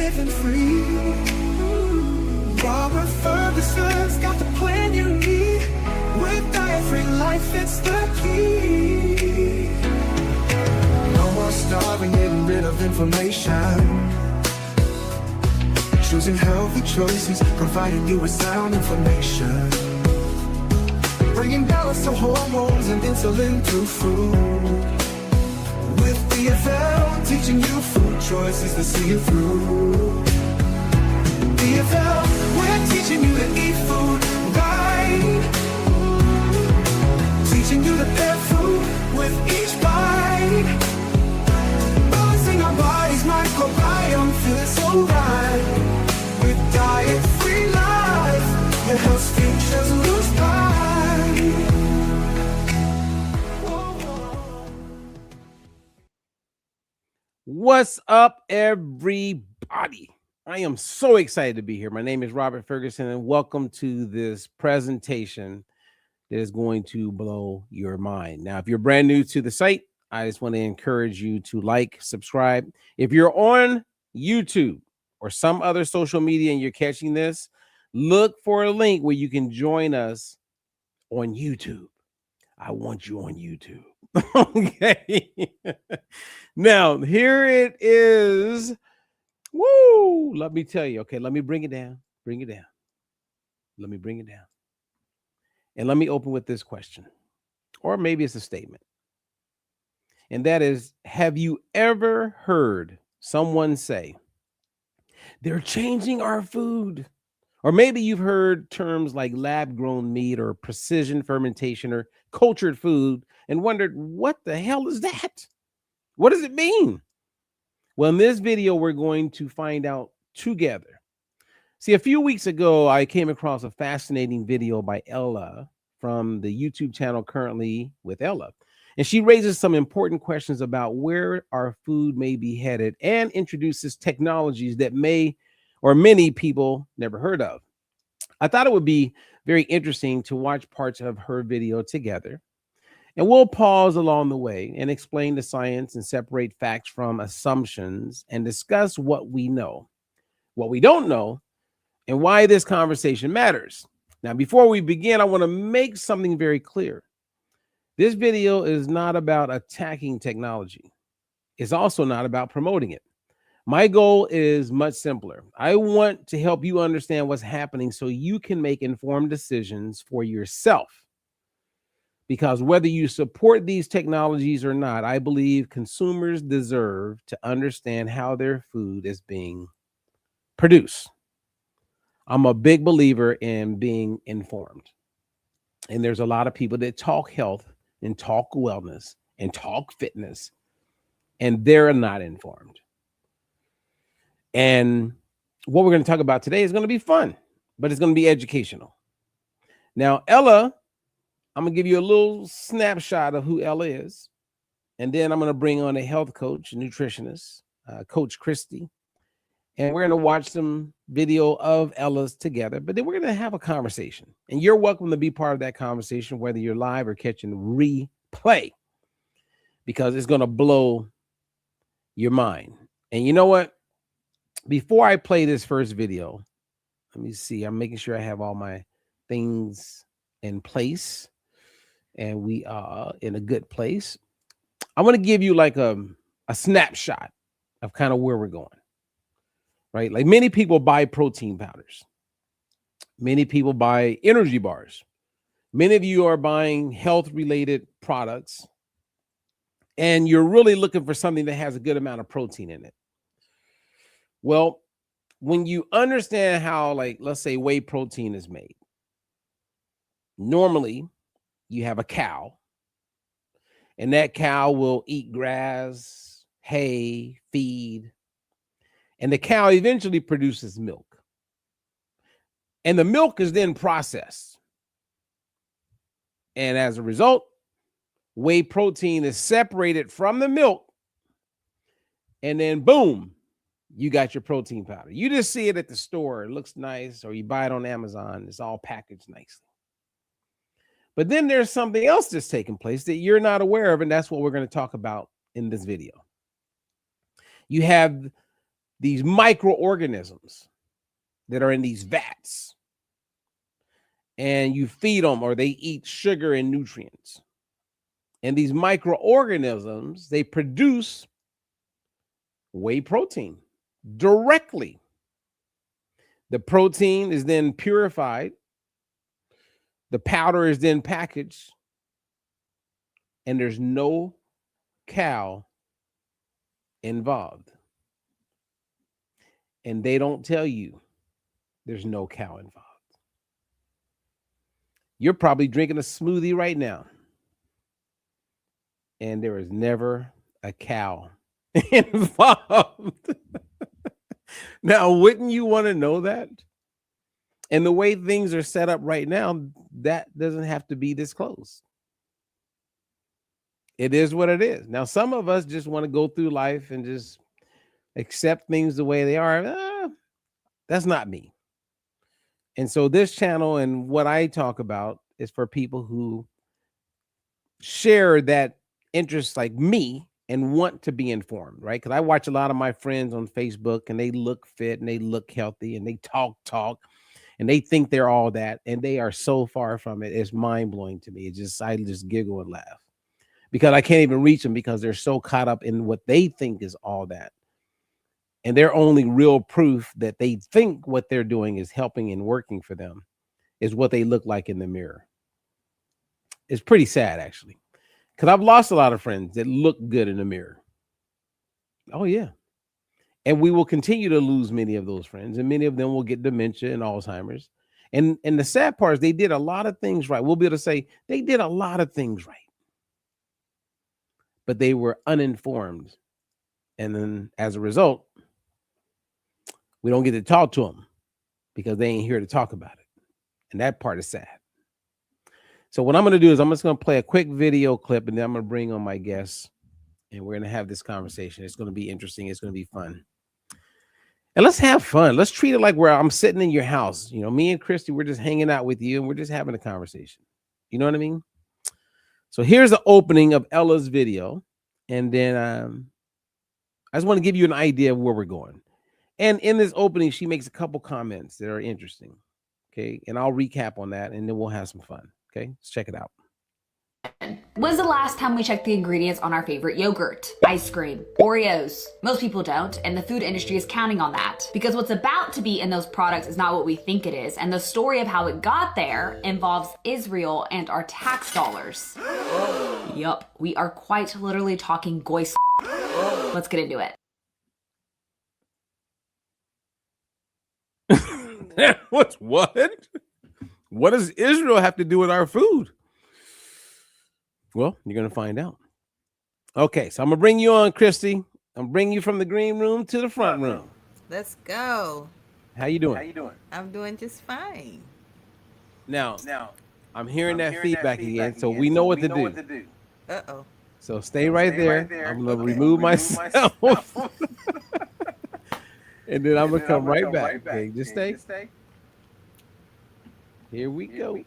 living free. Robert Ferguson's got the plan you need. With diet-free life, it's the key. No more starving, getting rid of inflammation. Choosing healthy choices, providing you with sound information. Bringing balance to hormones and insulin through food. With DFL, teaching you food choices to see you through. DFL, we're teaching you to eat food right. Teaching you to pair food with each bite. Balancing our body's microbiome, feeling so right. With diet-free life, your health's futures lose pride. What's up, everybody? I am so excited to be here. My name is Robert Ferguson, and welcome to this presentation that is going to blow your mind. Now, if you're brand new to the site, I just want to encourage you to like, subscribe. If you're on YouTube or some other social media and you're catching this, look for a link where you can join us on YouTube. I want you on YouTube. Okay. Now, here it is. Woo! Let me tell you. Okay, let me bring it down. Bring it down. Let me bring it down. And let me open with this question. Or maybe it's a statement. And that is, have you ever heard someone say, they're changing our food? Or maybe you've heard terms like lab-grown meat or precision fermentation or cultured food and wondered, what the hell is that? What does it mean? Well, in this video, we're going to find out together. See, a few weeks ago, I came across a fascinating video by Ella from the YouTube channel Currently with Ella. And she raises some important questions about where our food may be headed and introduces technologies that many people never heard of. I thought it would be very interesting to watch parts of her video together. And we'll pause along the way and explain the science and separate facts from assumptions and discuss what we know, what we don't know, and why this conversation matters. Now, before we begin, I want to make something very clear. This video is not about attacking technology. It's also not about promoting it. My goal is much simpler. I want to help you understand what's happening so you can make informed decisions for yourself. Because whether you support these technologies or not, I believe consumers deserve to understand how their food is being produced. I'm a big believer in being informed. And there's a lot of people that talk health and talk wellness and talk fitness, and they're not informed. And what we're going to talk about today is going to be fun, but it's going to be educational. Now, Ella, I'm going to give you a little snapshot of who Ella is. And then I'm going to bring on a health coach, a nutritionist, Coach Christy. And we're going to watch some video of Ella's together. But then we're going to have a conversation. And you're welcome to be part of that conversation, whether you're live or catching replay, because it's going to blow your mind. And you know what? Before I play this first video, let me see. I'm making sure I have all my things in place. And we are in a good place. I want to give you like a snapshot of kind of where we're going, right? Like many people buy protein powders. Many people buy energy bars. Many of you are buying health-related products, and you're really looking for something that has a good amount of protein in it. Well, when you understand how, like, let's say whey protein is made, normally you have a cow, and that cow will eat grass, hay, feed, and the cow eventually produces milk. And the milk is then processed. And as a result, whey protein is separated from the milk, and then boom, you got your protein powder. You just see it at the store. It looks nice, or you buy it on Amazon. It's all packaged nicely. But then there's something else that's taking place that you're not aware of, and that's what we're going to talk about in this video. You have these microorganisms that are in these vats, and you feed them, or they eat sugar and nutrients. And these microorganisms, they produce whey protein directly. The protein is then purified. The powder is then packaged, and there's no cow involved. And they don't tell you there's no cow involved. You're probably drinking a smoothie right now, and there is never a cow involved. Now, wouldn't you want to know that? And the way things are set up right now, that doesn't have to be this close. It is what it is. Now, some of us just want to go through life and just accept things the way they are. That's not me. And so this channel and what I talk about is for people who share that interest like me and want to be informed, right? Because I watch a lot of my friends on Facebook, and they look fit and they look healthy and they talk and they think they're all that, and they are so far from it. It's mind-blowing to me. I just giggle and laugh because I can't even reach them because they're so caught up in what they think is all that. And their only real proof that they think what they're doing is helping and working for them is what they look like in the mirror. It's pretty sad, actually, because I've lost a lot of friends that look good in the mirror. Oh, yeah. And we will continue to lose many of those friends, and many of them will get dementia and Alzheimer's. And the sad part is they did a lot of things right. We'll be able to say they did a lot of things right, but they were uninformed. And then as a result, we don't get to talk to them because they ain't here to talk about it. And that part is sad. So what I'm going to do is I'm just going to play a quick video clip, and then I'm going to bring on my guests, and we're going to have this conversation. It's going to be interesting. It's going to be fun. And let's have fun. Let's treat it like where I'm sitting in your house. You know, me and Christy, we're just hanging out with you, and we're just having a conversation. You know what I mean? So here's the opening of Ella's video. And then I just want to give you an idea of where we're going. And in this opening, she makes a couple comments that are interesting. Okay. And I'll recap on that, and then we'll have some fun. Okay. Let's check it out. When's the last time we checked the ingredients on our favorite yogurt, ice cream, Oreos? Most people don't, and the food industry is counting on that. Because what's about to be in those products is not what we think it is, and the story of how it got there involves Israel and our tax dollars. Yup, we are quite literally talking goy. Let's get into it. What? What does Israel have to do with our food? Well, you're going to find out. Okay, so I'm going to bring you on, Christy. I'm bringing you from the green room to the front room. Let's go. How you doing? I'm doing just fine. Now, I'm hearing that feedback again, so we know what to do. Uh-oh. So stay right there. I'm going to remove myself. And then I'm going to come right back. Okay, just stay. Here we go.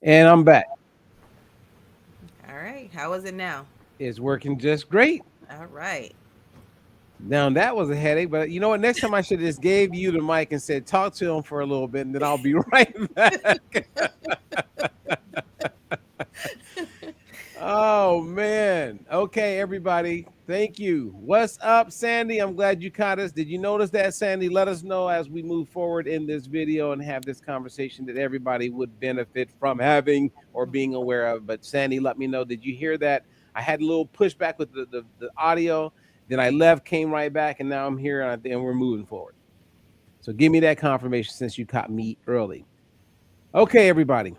And I'm back. All right. How is it now? It's working just great. All right. Now that was a headache, but you know what? Next time I should have just gave you the mic and said, talk to him for a little bit, and then I'll be right back. Oh, man. Okay, everybody. Thank you. What's up, Sandy? I'm glad you caught us. Did you notice that, Sandy? Let us know as we move forward in this video and have this conversation that everybody would benefit from having or being aware of. But Sandy, let me know. Did you hear that? I had a little pushback with the audio. Then I left, came right back, and now I'm here, and we're moving forward. So give me that confirmation since you caught me early. Okay, everybody.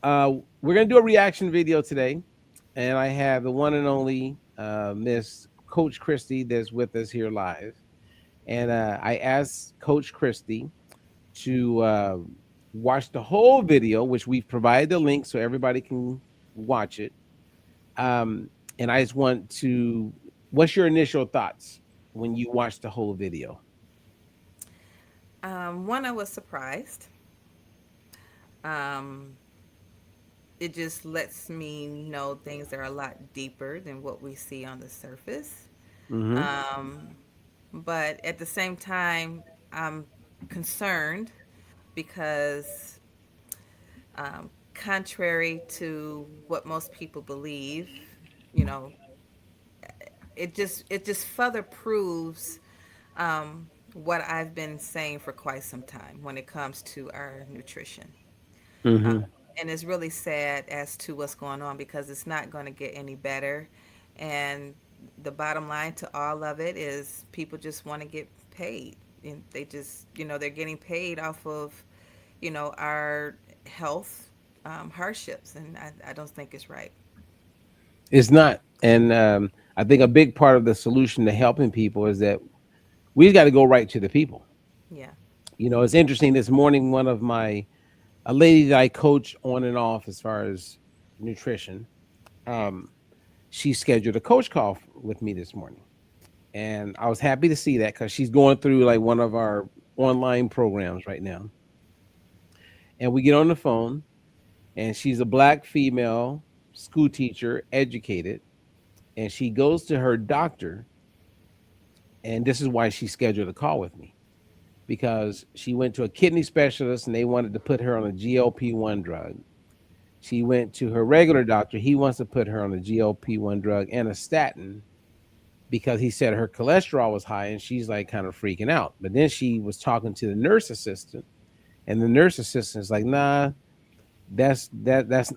We're going to do a reaction video today, and I have the one and only Miss Coach Christy that's with us here live. And I asked Coach Christy to watch the whole video, which we've provided the link so everybody can watch it. And I just want to What's your initial thoughts when you watch the whole video? One, I was surprised. Um, it just lets me know things that are a lot deeper than what we see on the surface. Mm-hmm. Um, but at the same time, I'm concerned because, contrary to what most people believe, you know, it just further proves what I've been saying for quite some time when it comes to our nutrition. Mm-hmm. And it's really sad as to what's going on because it's not going to get any better. And the bottom line to all of it is people just want to get paid. And they just, they're getting paid off of, our health hardships. And I don't think it's right. It's not. And I think a big part of the solution to helping people is that we got to go right to the people. Yeah. It's interesting. This morning, one of my a lady that I coach on and off as far as nutrition, um, she scheduled a coach call with me this morning, and I was happy to see that because she's going through like one of our online programs right now. And we get on the phone, and she's a black female school teacher, educated, and she goes to her doctor, and this is why she scheduled a call with me because she went to a kidney specialist and they wanted to put her on a GLP-1 drug. She went to her regular doctor. He wants to put her on a GLP-1 drug and a statin because he said her cholesterol was high and she's like kind of freaking out. But then she was talking to the nurse assistant, and the nurse assistant is like, nah, that's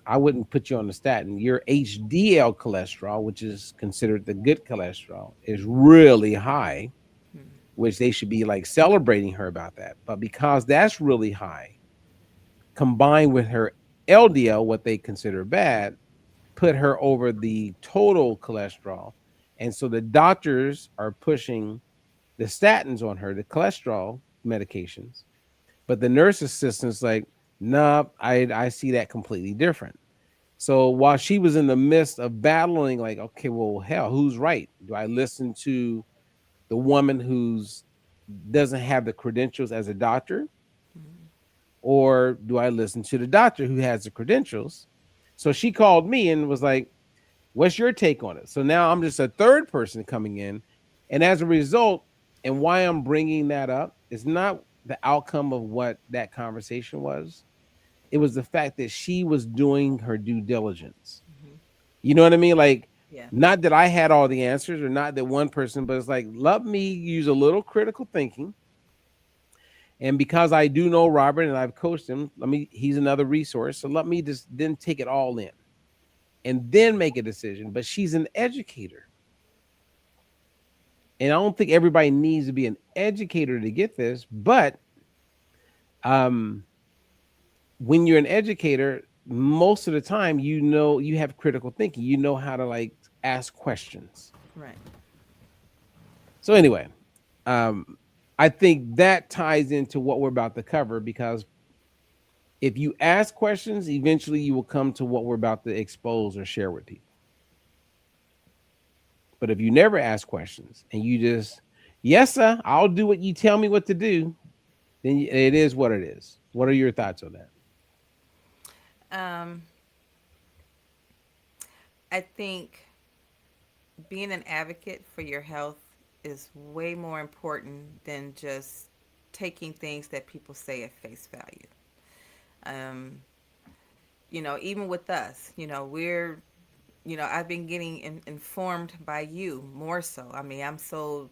I wouldn't put you on the statin. Your HDL cholesterol, which is considered the good cholesterol, is really high, which they should be like celebrating her about that. But because that's really high, combined with her LDL, what they consider bad, put her over the total cholesterol. And so the doctors are pushing the statins on her, the cholesterol medications. But the nurse assistant's like, nah, I see that completely different. So while she was in the midst of battling, like, okay, well, hell, who's right? Do I listen to the woman who's doesn't have the credentials as a doctor, or do I listen to the doctor who has the credentials? So she called me and was like, what's your take on it? So now I'm just a third person coming in. And as a result, and why I'm bringing that up is not the outcome of what that conversation was. It was the fact that she was doing her due diligence. Hmm. You know what I mean? Like, Yeah. not that I had all the answers or not that one person, but it's like, let me use a little critical thinking. And because I do know Robert and I've coached him, he's another resource. So let me just then take it all in and then make a decision. But she's an educator. And I don't think everybody needs to be an educator to get this. But um, when you're an educator, most of the time, you have critical thinking. You know how to like ask questions. Right. So anyway, um, I think that ties into what we're about to cover because if you ask questions, eventually you will come to what we're about to expose or share with people. But if you never ask questions and you just, yes, sir, I'll do what you tell me what to do, then it is what it is. What are your thoughts on that? Um, I think being an advocate for your health is way more important than just taking things that people say at face value. Um, even with us, I've been getting informed by you more so. I mean, I'm so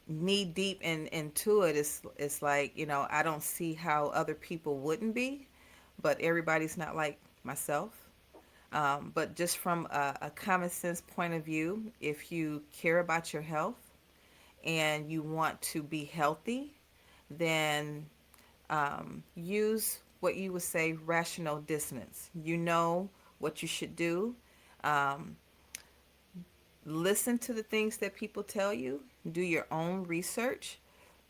knee deep into it. It's like, I don't see how other people wouldn't be, but everybody's not like myself. But just from a common sense point of view, if you care about your health and you want to be healthy, then use what you would say rational dissonance. You know what you should do. Um, Listen to the things that people tell you. Do your own research.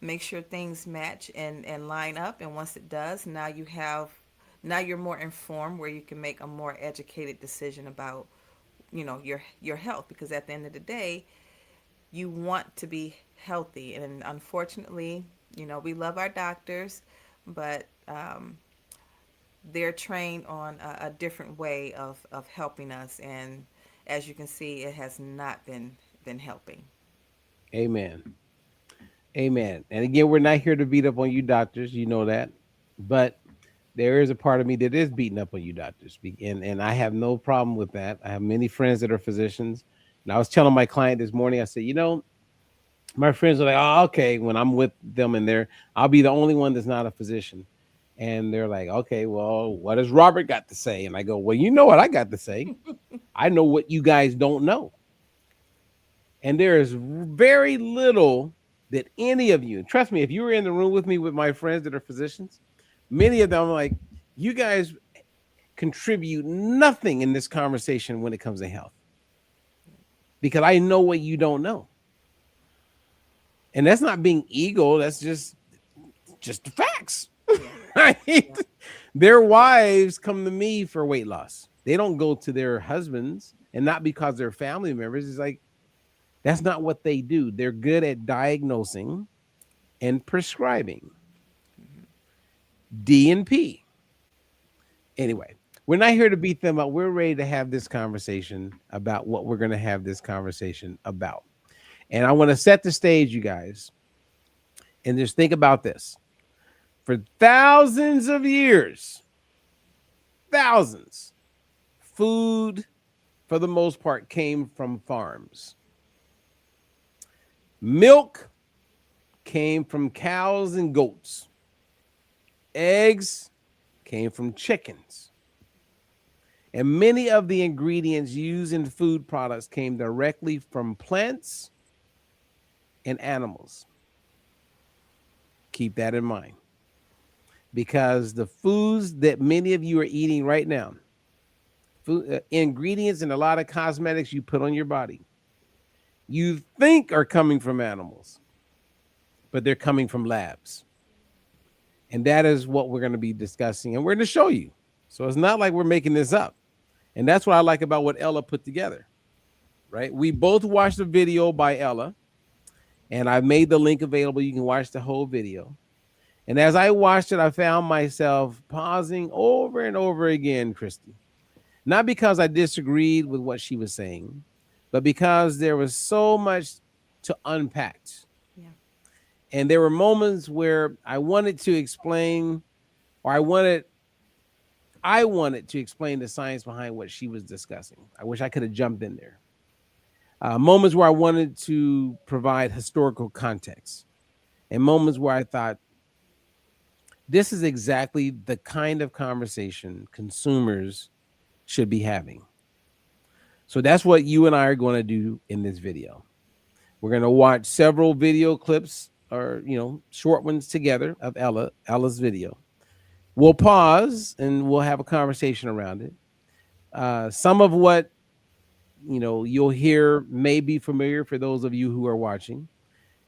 Make sure things match and line up. And once it does, now you're more informed where you can make a more educated decision about your health, because at the end of the day, you want to be healthy. And unfortunately, we love our doctors, but they're trained on a different way of helping us. And as you can see, it has not been helping. Amen. Amen. And again, we're not here to beat up on you doctors, you know that. But there is a part of me that is beating up on you doctors. And I have no problem with that. I have many friends that are physicians. And I was telling my client this morning, I said, my friends are like, oh, okay, when I'm with them and I'll be the only one that's not a physician. And they're like, okay, well, what has Robert got to say? And I go, well, you know what I got to say. I know what you guys don't know. And there is very little that any of you, trust me, if you were in the room with me with my friends that are physicians, many of them are like, you guys contribute nothing in this conversation when it comes to health. Because I know what you don't know. And that's not being ego, that's just the facts. Right? Their wives come to me for weight loss. They don't go to their husbands, and not because they're family members. It's like, that's not what they do. They're good at diagnosing and prescribing. D and P. Anyway, we're not here to beat them up. We're ready to have this conversation about what we're going to have this conversation about. And I want to set the stage, you guys, and just think about this. For thousands of years, food, for the most part, came from farms. Milk came from cows and goats. Eggs came from chickens. And many of the ingredients used in food products came directly from plants and animals. Keep that in mind. Because the foods that many of you are eating right now, ingredients and a lot of cosmetics you put on your body, you think are coming from animals, but they're coming from labs. And that is what we're going to be discussing, and we're going to show you. So it's not like we're making this up. And that's what I like about what Ella put together, right? We both watched a video by Ella, and I made the link available. You can watch the whole video. And as I watched it, I found myself pausing over and over again, Christy. Not because I disagreed with what she was saying, but because there was so much to unpack. Yeah. And there were moments where I wanted to explain, or I wanted to explain the science behind what she was discussing. I wish I could have jumped in there. Moments where I wanted to provide historical context, and moments where I thought, this is exactly the kind of conversation consumers should be having. So that's what you and I are going to do in this video. We're going to watch several video clips, or short ones together of Ella's video. We'll pause and we'll have a conversation around it. Some of what you'll hear may be familiar for those of you who are watching,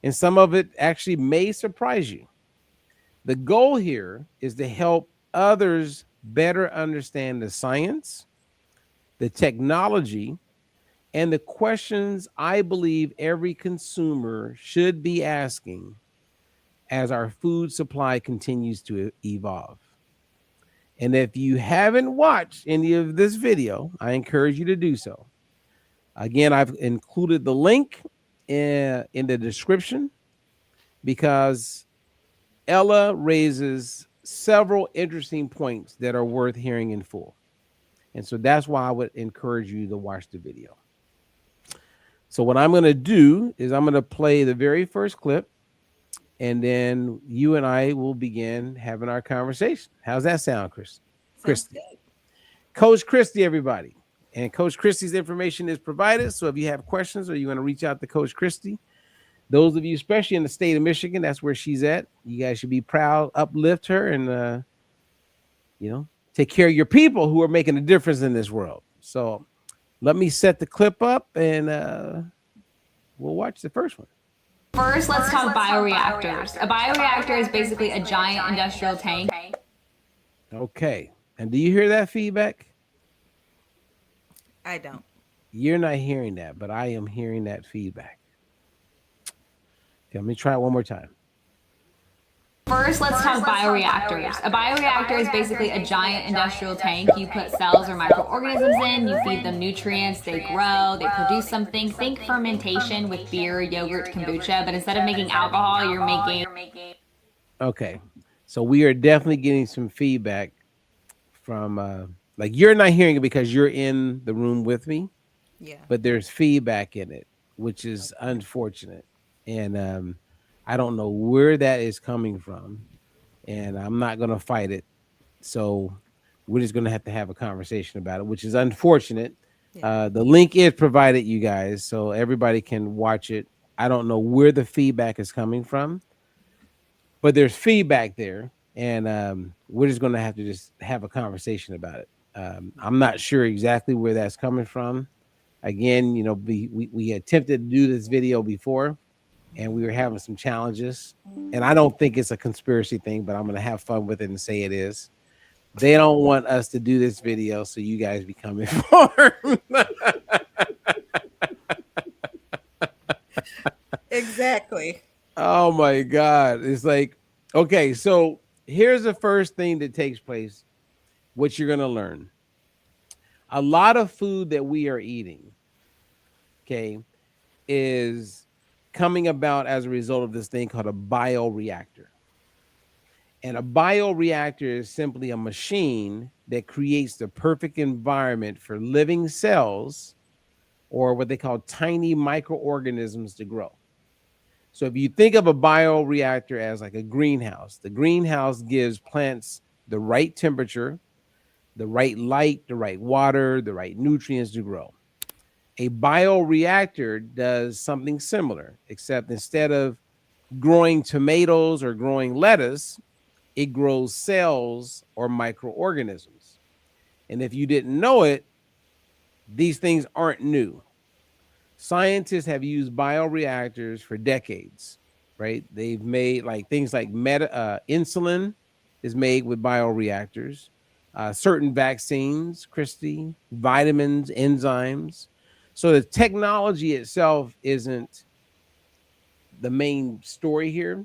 and some of it actually may surprise you. The goal here is to help others better understand the science, the technology, and the questions I believe every consumer should be asking as our food supply continues to evolve. And if you haven't watched any of this video, I encourage you to do so. Again, I've included the link in the description because Ella raises several interesting points that are worth hearing in full. And so that's why I would encourage you to watch the video. So what I'm going to do is I'm going to play the very first clip, and then you and I will begin having our conversation. How's that sound, Christy? Coach Christy, everybody. And Coach Christy's information is provided. So if you have questions or you want to reach out to Coach Christy, those of you, especially in the state of Michigan, that's where she's at. You guys should be proud, uplift her, and, take care of your people who are making a difference in this world. So let me set the clip up, and we'll watch the first one. First, let's talk bioreactors. A bioreactor is basically a giant industrial tank. Okay. And do you hear that feedback? I don't. You're not hearing that, but I am hearing that feedback. Okay, let me try it one more time. First, let's talk bioreactors. A bioreactor is basically a giant industrial tank. You put cells or microorganisms in, you feed them nutrients, they grow, they produce something. Think fermentation with beer, yogurt, kombucha, but instead of making alcohol, you're making. Okay, so we are definitely getting some feedback from, like, you're not hearing it because you're in the room with me, Yeah. but there's feedback in it, which is unfortunate. And I don't know where that is coming from, and I'm not going to fight it. So we're just going to have a conversation about it, which is unfortunate. Yeah. The link is provided, you guys, so everybody can watch it. I don't know where the feedback is coming from, but there's feedback there, and we're just going to just have a conversation about it. I'm not sure exactly where that's coming from. Again, you know, we attempted to do this video before, and we were having some challenges. And I don't think it's a conspiracy thing, but I'm going to have fun with it and say it is. They don't want us to do this video, so you guys become informed. Exactly. Oh my God. It's like, okay, so here's the first thing that takes place, what you're going to learn. A lot of food that we are eating, okay, is coming about as a result of this thing called a bioreactor. And a bioreactor is simply a machine that creates the perfect environment for living cells, or what they call tiny microorganisms, to grow. So if you think of a bioreactor as like a greenhouse, the greenhouse gives plants the right temperature, the right light, the right water, the right nutrients to grow. A bioreactor does something similar, except instead of growing tomatoes or growing lettuce, it grows cells or microorganisms. And if you didn't know it, these things aren't new. Scientists have used bioreactors for decades, right? They've made like things like insulin is made with bioreactors, certain vaccines, Christy, vitamins, enzymes. So the technology itself isn't the main story here.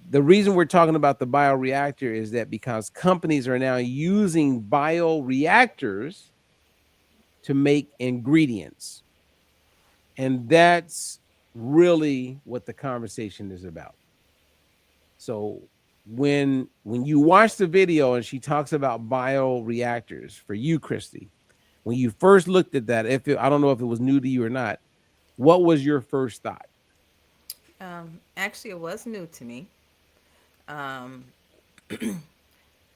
The reason we're talking about the bioreactor is that because companies are now using bioreactors to make ingredients. And that's really what the conversation is about. So when you watch the video and she talks about bioreactors, for you, Christy, when you first looked at that, I don't know if it was new to you or not, what was your first thought? Actually, it was new to me. Um,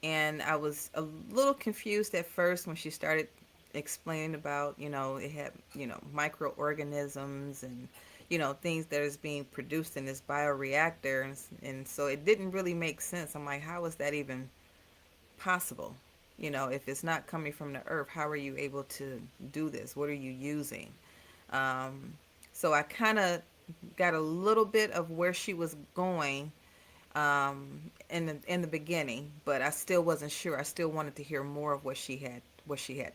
and I was a little confused at first when she started explaining about, it had, microorganisms and, things that is being produced in this bioreactor. And so it didn't really make sense. I'm like, how is that even possible? If it's not coming from the earth, how are you able to do this? What are you using? So I kind of got a little bit of where she was going in the beginning, but I still wasn't sure. I still wanted to hear more of what she had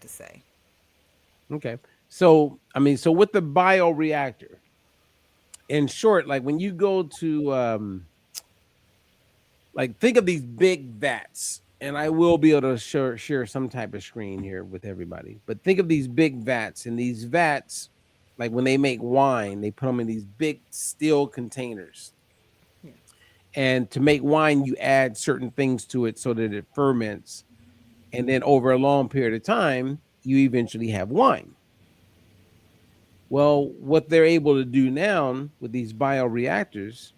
to say. Okay. So, so with the bioreactor, in short, like when you go to, like think of these big vats, and I will be able to share some type of screen here with everybody, but think of these big vats, and these vats, like when they make wine, they put them in these big steel containers. Yeah. And to make wine, you add certain things to it so that it ferments. And then over a long period of time, you eventually have wine. Well, what they're able to do now with these bioreactors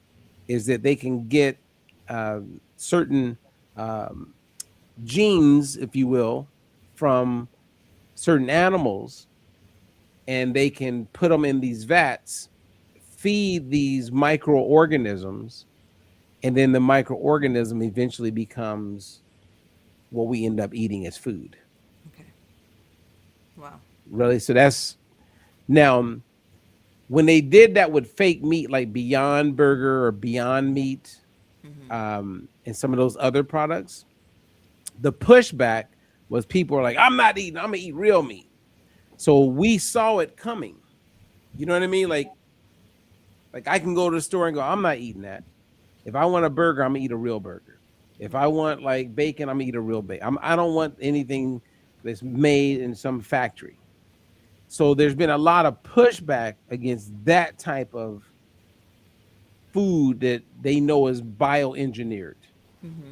is that they can get certain genes, if you will, from certain animals, and they can put them in these vats, feed these microorganisms, and then the microorganism eventually becomes what we end up eating as food. Okay. Wow. Really? So that's now when they did that with fake meat like Beyond Burger or Beyond Meat, and some of those other products, the pushback was people were like, I'm not eating, I'm gonna eat real meat. So we saw it coming. You know what I mean? Like I can go to the store and go, I'm not eating that. If I want a burger, I'm gonna eat a real burger. If I want like bacon, I'm gonna eat a real bacon. I don't want anything that's made in some factory. So there's been a lot of pushback against that type of food that they know is bioengineered. Mm-hmm.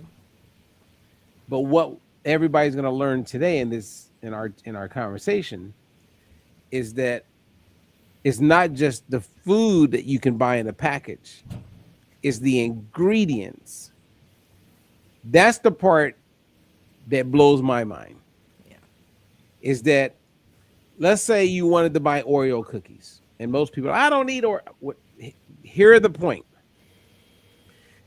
But what everybody's going to learn today in our conversation is that it's not just the food that you can buy in a package, it's the ingredients. That's the part that blows my mind. Yeah. Is that, let's say you wanted to buy Oreo cookies, and most people, I don't need Oreo. Here the point.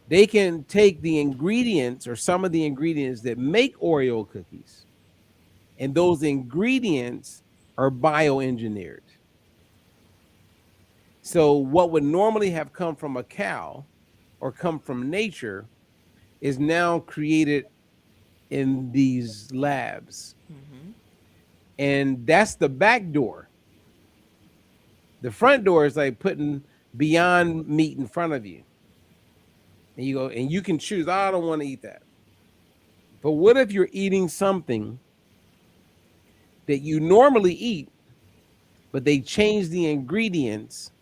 They can take the ingredients or some of the ingredients that make Oreo cookies, and those ingredients are bioengineered. So what would normally have come from a cow or come from nature is now created in these labs. Mm-hmm. And that's the back door. The front door is like putting Beyond Meat in front of you. And you go, and you can choose, I don't want to eat that. But what if you're eating something that you normally eat, but they change the ingredients,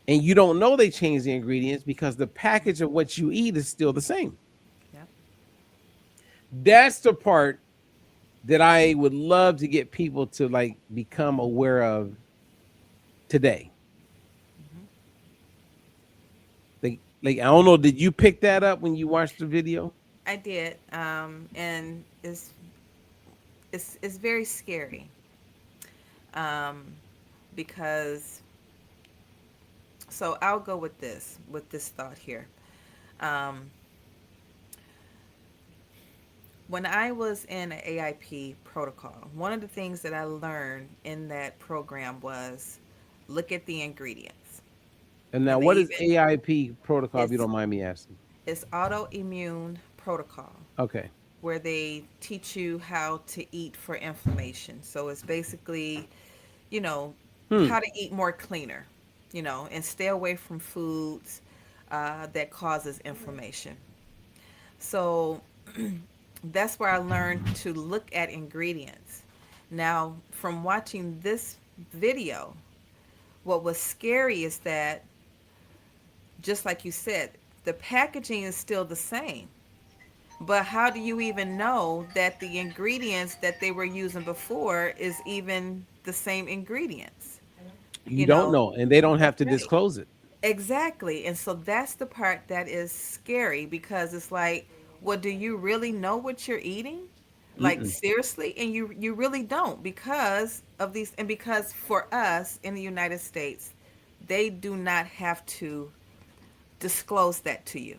and you don't know they changed the ingredients because the package of what you eat is still the same? Yep. That's the part that I would love to get people to like become aware of today. Like I don't know, did you pick that up when you watched the video? I did, and it's very scary, because. So I'll go with this thought here. When I was in an AIP protocol, one of the things that I learned in that program was look at the ingredients. And now, And what is AIP protocol, if you don't mind me asking? It's autoimmune protocol, Okay. where they teach you how to eat for inflammation. So it's basically, how to eat more cleaner, and stay away from foods that causes inflammation. So that's where I learned to look at ingredients. Now, from watching this video, what was scary is that, just like you said, the packaging is still the same. But how do you even know that the ingredients that they were using before is even the same ingredients? You don't know, and they don't have to disclose it. Exactly. And so that's the part that is scary, because it's like, well, do you really know what you're eating? Like, seriously? And you really don't, because of these, and because for us in the United States, they do not have to disclose that to you.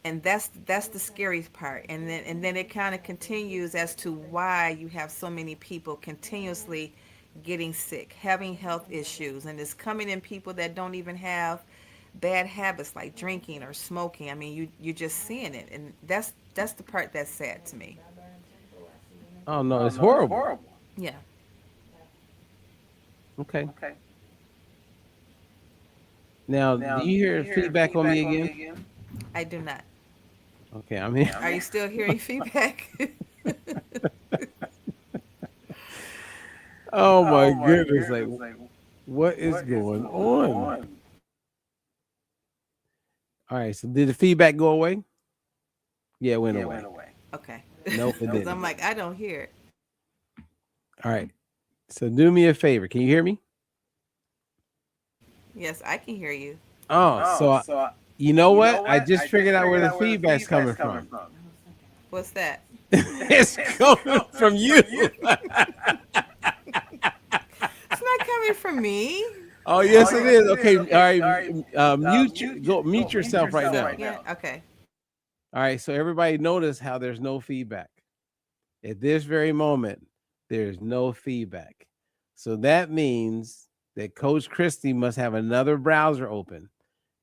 And that's the scariest part. And then it kind of continues as to why you have so many people continuously getting sick, having health issues, and it's coming in people that don't even have bad habits like drinking or smoking. I mean, you're just seeing it, and that's the part that's sad to me. Oh no, it's horrible. Yeah. Okay. Now, do you hear feedback on me again? I do not. Okay, I'm here. Are you still hearing feedback? Oh my goodness! Like, what is going on? All right, so did the feedback go away? Yeah, it went away. Okay. Nope, it didn't. I'm like, I don't hear it. All right, so do me a favor. Can you hear me? Yes, I can hear you. So you know what? I just figured out where the feedback's coming from. What's that? It's coming from you. It's not coming from me. Oh yes, it is. Okay, all right. Mute yourself right now. Yeah. Okay. All right. So everybody notice how there's no feedback at this very moment. There's no feedback. So that means that Coach Christie must have another browser open.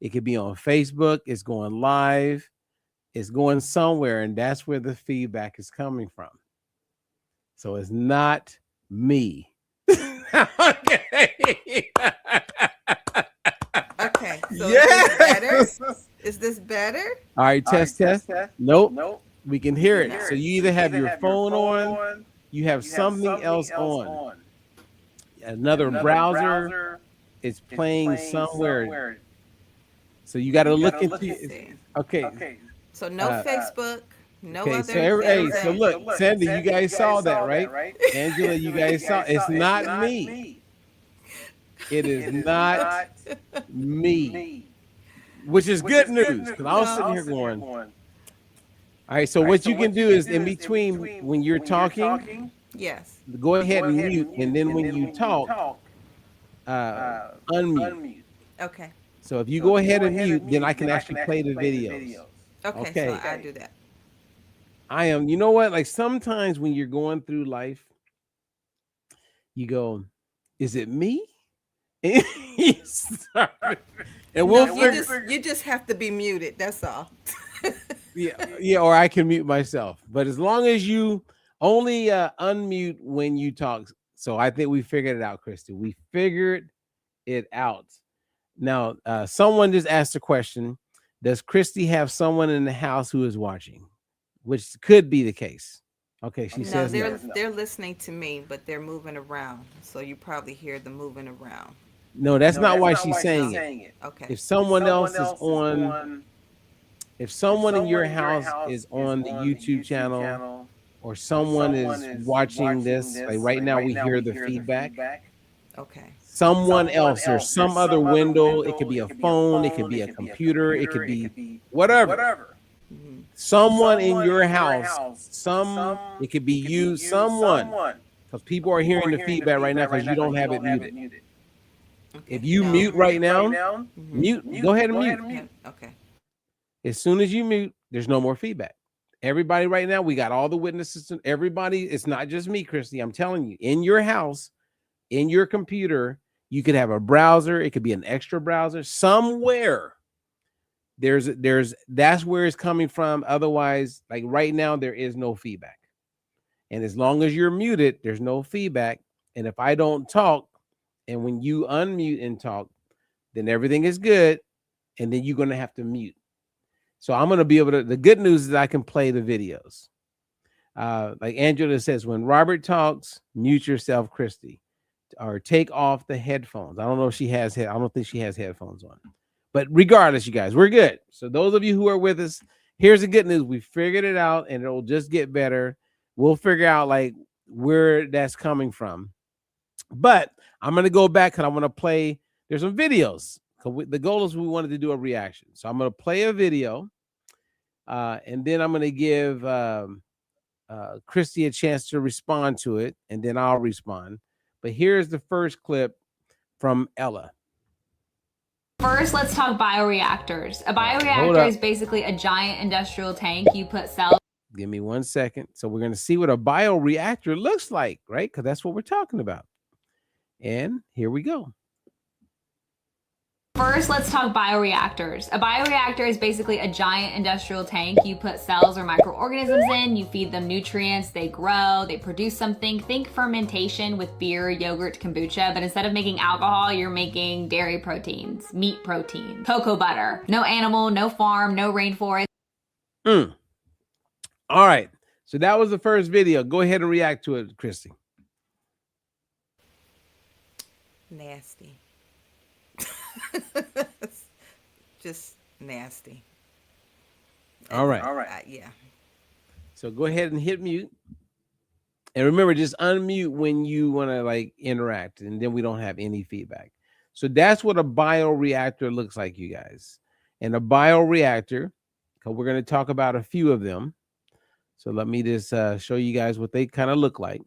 It could be on Facebook. It's going live. It's going somewhere, and that's where the feedback is coming from. So it's not me. Okay. Okay. So Yes. is this better? All right, test. Nope. Nope. We can hear it. So you either have your phone on, you have something else on. Another browser is playing somewhere. So you got to look into. Okay. So no Facebook, no Okay. other. So look, Sandy, you guys saw that, right? Angela, you guys saw. It's not me. It is not me. Which is good news, because I was sitting here going. All right. So what you can do is in between when you're talking. Yes. Go ahead and mute, and then when you talk, unmute. Okay. So if you go ahead and mute, then I can actually play the videos. Okay. So I do that. I am, you know what? Like sometimes when you're going through life, you go, is it me? And we'll figure. You just have to be muted. That's all. Yeah, or I can mute myself. But as long as you only unmute when you talk. So I think we figured it out, Christy. We figured it out. Now, someone just asked a question. Does Christy have someone in the house who is watching? Which could be the case. Okay, she says they're listening to me, but they're moving around. So you probably hear them moving around. No, that's not why she's saying it. Okay. If someone else is on, if someone in your house is on the YouTube channel, or someone is watching this, like right now we hear the feedback. Okay. Someone else or some other window, it could be a phone, it could be a computer, it could be whatever. Mm-hmm. Someone in your house, it could be you, someone, because people are hearing the feedback right now because you don't have it muted. Okay. If you mute right now, mute, go ahead and mute. Okay. As soon as you mute, there's no more feedback. Everybody right now, we got all the witnesses. Everybody, it's not just me, Christy. I'm telling you, in your house, in your computer, you could have a browser. It could be an extra browser somewhere. That's where it's coming from. Otherwise, like right now, there is no feedback. And as long as you're muted, there's no feedback. And if I don't talk, and when you unmute and talk, then everything is good. And then you're going to have to mute. So I'm going to be able to, the good news is I can play the videos. Like Angela says, when Robert talks, mute yourself, Christy, or take off the headphones. I don't know if she has, I don't think she has headphones on, but regardless, you guys, we're good. So those of you who are with us, here's the good news. We figured it out and it'll just get better. We'll figure out like where that's coming from. But I'm going to go back because I want to play. There's some videos. The goal is we wanted to do a reaction. So I'm going to play a video. And then I'm going to give Christy a chance to respond to it. And then I'll respond. But here's the first clip from Ella. First, let's talk bioreactors. A bioreactor is basically a giant industrial tank. You put cells. Give me 1 second. So we're going to see what a bioreactor looks like, right? Because that's what we're talking about. And here we go. First, let's talk bioreactors. A bioreactor is basically a giant industrial tank. You put cells or microorganisms in, you feed them nutrients, they grow, they produce something. Think fermentation with beer, yogurt, kombucha, but instead of making alcohol, you're making dairy proteins, meat protein, cocoa butter. No animal, no farm, no rainforest. All right. So that was the first video. Go ahead and react to it, Christy. Nasty. Just nasty. All right. Yeah. So go ahead and hit mute. And remember, just unmute when you want to like interact, and then we don't have any feedback. So that's what a bioreactor looks like, you guys. And a bioreactor, because we're going to talk about a few of them. So let me just show you guys what they kind of look like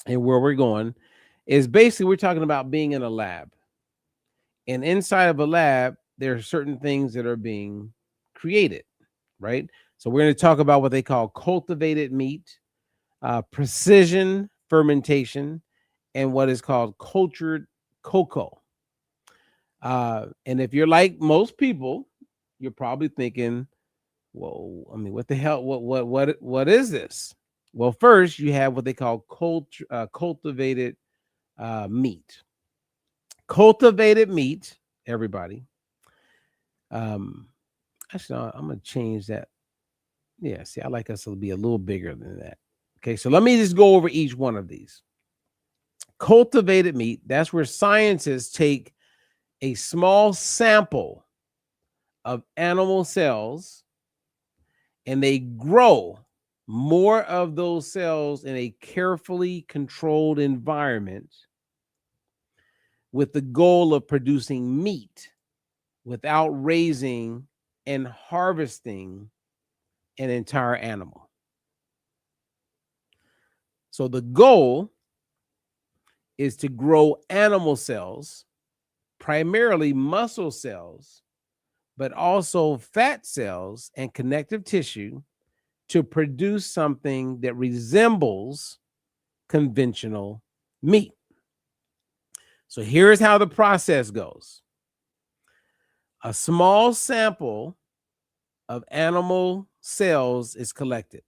and where we're going. Is basically we're talking about being in a lab. And inside of a lab, there are certain things that are being created, right? So we're going to talk about what they call cultivated meat, precision fermentation, and what is called cultured cocoa. And if you're like most people, you're probably thinking, whoa, I mean, what the hell? What is this? Well, first you have what they call cultivated meat. Cultivated meat, everybody. Actually, I'm gonna change that. Yeah, see, I like us to be a little bigger than that. Okay, so let me just go over each one of these. Cultivated meat, that's where scientists take a small sample of animal cells and they grow more of those cells in a carefully controlled environment with the goal of producing meat without raising and harvesting an entire animal. So the goal is to grow animal cells, primarily muscle cells, but also fat cells and connective tissue to produce something that resembles conventional meat. So here's how the process goes. A small sample of animal cells is collected.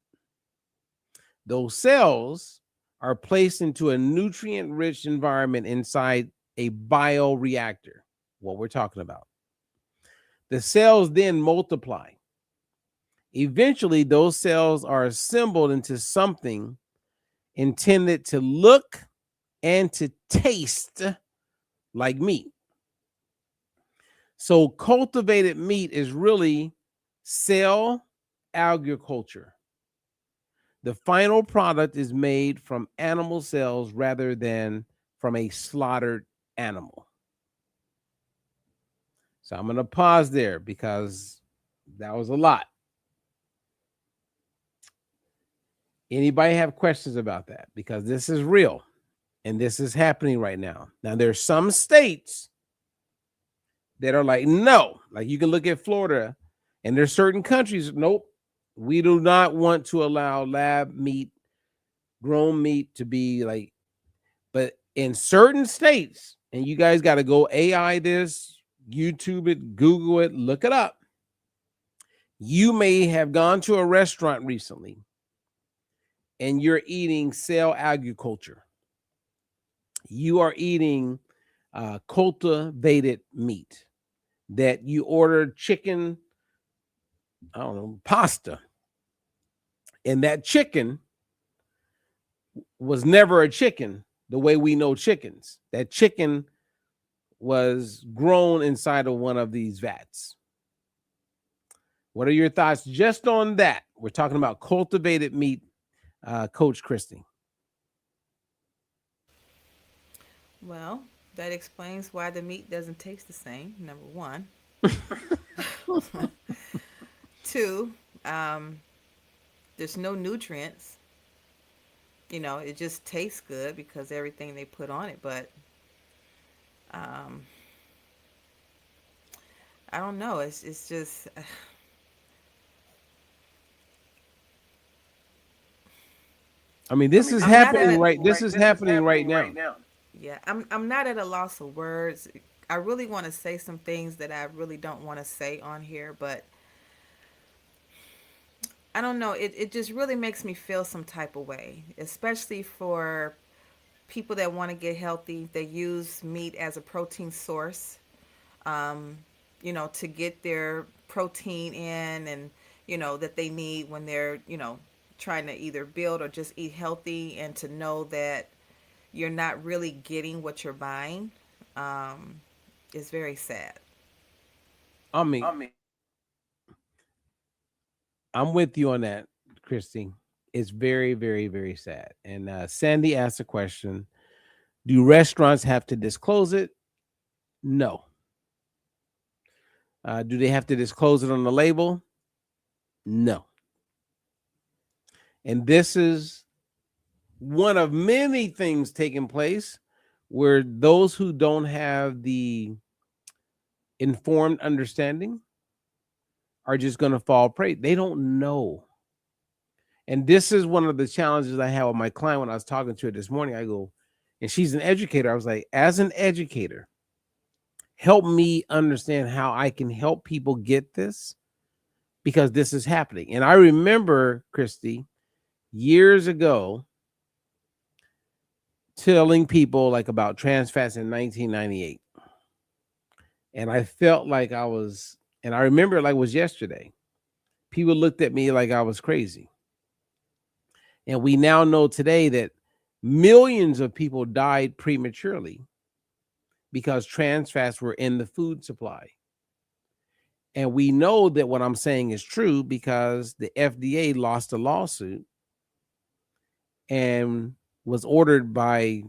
Those cells are placed into a nutrient-rich environment inside a bioreactor, what we're talking about. The cells then multiply. Eventually, those cells are assembled into something intended to look and to taste like meat. So cultivated meat is really cell agriculture. The final product is made from animal cells rather than from a slaughtered animal. So I'm going to pause there because that was a lot. Anybody have questions about that? Because this is real and this is happening right now. Now, there's some states that are like, no, like you can look at Florida and there's certain countries, nope, we do not want to allow lab meat, grown meat to be like, but in certain states, and you guys got to go AI this, YouTube it, Google it, look it up. You may have gone to a restaurant recently and you're eating cell agriculture. You are eating cultivated meat that you ordered chicken, I don't know, pasta. And that chicken was never a chicken the way we know chickens. That chicken was grown inside of one of these vats. What are your thoughts just on that? We're talking about cultivated meat, Coach Christy. Well, that explains why the meat doesn't taste the same, number one. Two, there's no nutrients. You know, it just tastes good because everything they put on it. But I don't know. It's just. I mean, this is happening right. This is happening right now. Yeah, I'm not at a loss of words. I really want to say some things that I really don't want to say on here, but I don't know. It just really makes me feel some type of way, especially for people that want to get healthy. They use meat as a protein source, you know, to get their protein in and, you know, that they need when they're, you know, trying to either build or just eat healthy, and to know that you're not really getting what you're buying is very sad. I mean, I'm with you on that, Christy. It's very, very, very sad. And Sandy asked a question: do restaurants have to disclose it? No. Do they have to disclose it on the label? No. And this is one of many things taking place where those who don't have the informed understanding are just going to fall prey. They don't know. And this is one of the challenges I had with my client when I was talking to her this morning. I go, and she's an educator. I was like, as an educator, help me understand how I can help people get this, because this is happening. And I remember, Christy, years ago telling people like about trans fats in 1998. And I felt like I was, and I remember it like it was yesterday. People looked at me like I was crazy. And we now know today that millions of people died prematurely because trans fats were in the food supply. And we know that what I'm saying is true because the FDA lost a lawsuit and was ordered by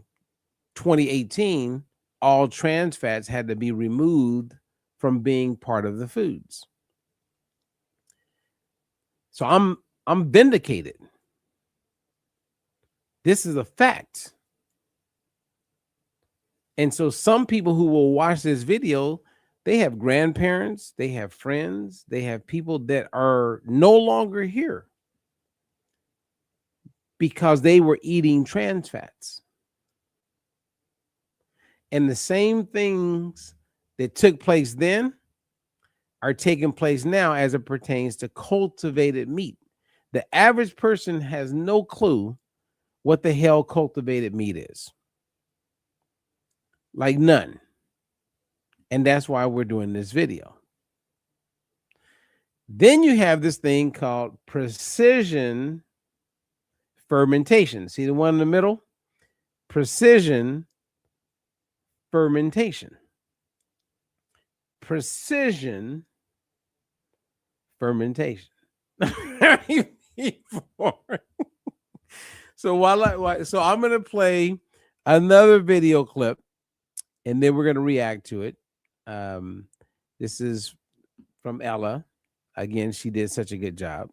2018, all trans fats had to be removed from being part of the foods. So I'm vindicated. This is a fact. And so some people who will watch this video, they have grandparents, they have friends, they have people that are no longer here because they were eating trans fats. And the same things that took place then are taking place now as it pertains to cultivated meat. The average person has no clue what the hell cultivated meat is. Like none. And that's why we're doing this video. Then you have this thing called precision fermentation. See the one in the middle? Precision fermentation. Precision fermentation. So I'm going to play another video clip and then we're going to react to it. This is from Ella. Again, she did such a good job.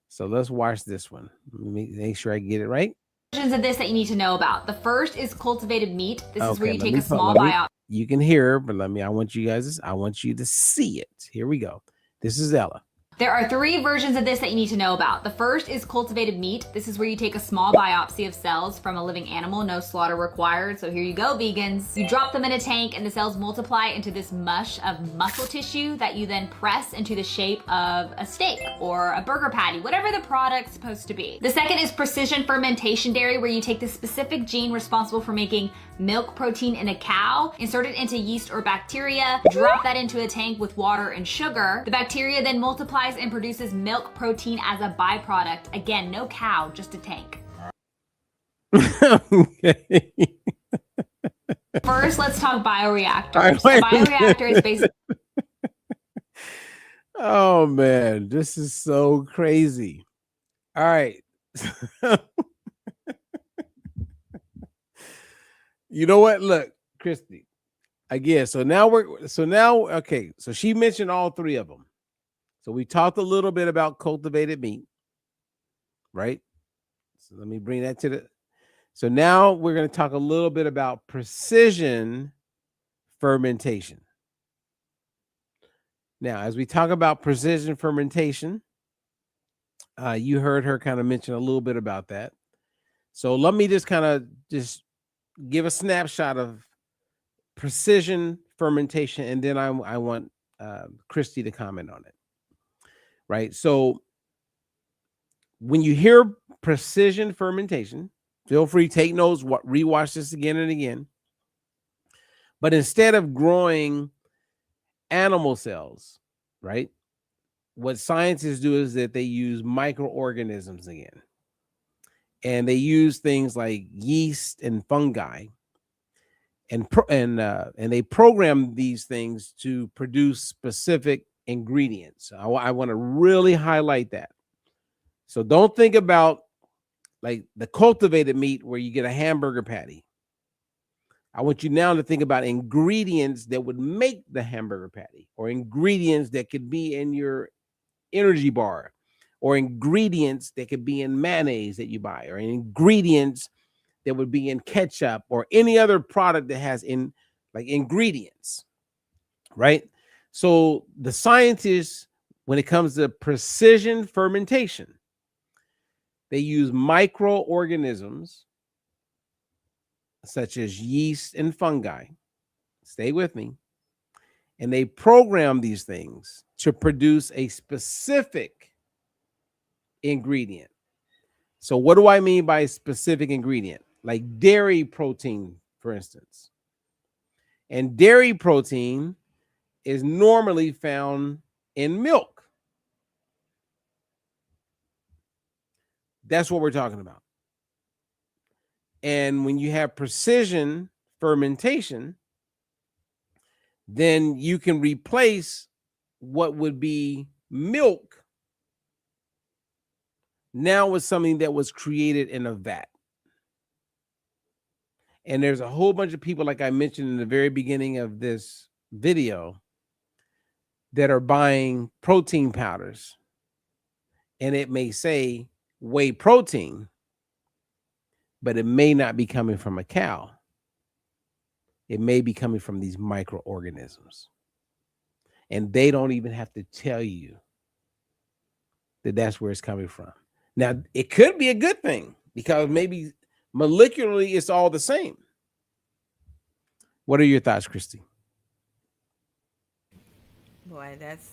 So let's watch this one. Let me make sure I get it right. Versions of this that you need to know about. The first is cultivated meat. This is where you take a small biopsy. You can hear her, but I want you to see it. Here we go. This is Ella. There are 3 versions of this that you need to know about. The first is cultivated meat. This is where you take a small biopsy of cells from a living animal, no slaughter required. So here you go, vegans. You drop them in a tank and the cells multiply into this mush of muscle tissue that you then press into the shape of a steak or a burger patty, whatever the product's supposed to be. The second is precision fermentation dairy, where you take the specific gene responsible for making milk protein in a cow, insert it into yeast or bacteria, drop that into a tank with water and sugar. The bacteria then multiplies and produces milk protein as a byproduct. Again, no cow, just a tank. Okay. First, let's talk bioreactors. A bioreactor is basically... Oh man, this is so crazy. All right. You know what? Look, Christy. Again, so okay. So she mentioned all 3 of them. So we talked a little bit about cultivated meat, right? So let me bring that to so now we're going to talk a little bit about precision fermentation. Now, as we talk about precision fermentation, you heard her kind of mention a little bit about that. So let me just give a snapshot of precision fermentation, and then I want Christy to comment on it. Right. So when you hear precision fermentation, feel free to take notes, rewatch this again and again. But instead of growing animal cells, right, what scientists do is that they use microorganisms again. And they use things like yeast and fungi, and they program these things to produce specific ingredients. I want to really highlight that. So don't think about like the cultivated meat where you get a hamburger patty. I want you now to think about ingredients that would make the hamburger patty, or ingredients that could be in your energy bar, or ingredients that could be in mayonnaise that you buy, or ingredients that would be in ketchup, or any other product that has ingredients, right? So the scientists, when it comes to precision fermentation, they use microorganisms such as yeast and fungi. Stay with me. And they program these things to produce a specific ingredient. So what do I mean by specific ingredient? Like dairy protein, for instance. And dairy protein is normally found in milk. That's what we're talking about. And when you have precision fermentation, then you can replace what would be milk now with something that was created in a vat. And there's a whole bunch of people, like I mentioned in the very beginning of this video, that are buying protein powders. And it may say whey protein, but it may not be coming from a cow. It may be coming from these microorganisms. And they don't even have to tell you that that's where it's coming from. Now, it could be a good thing because maybe molecularly it's all the same. What are your thoughts, Christy? Boy, that's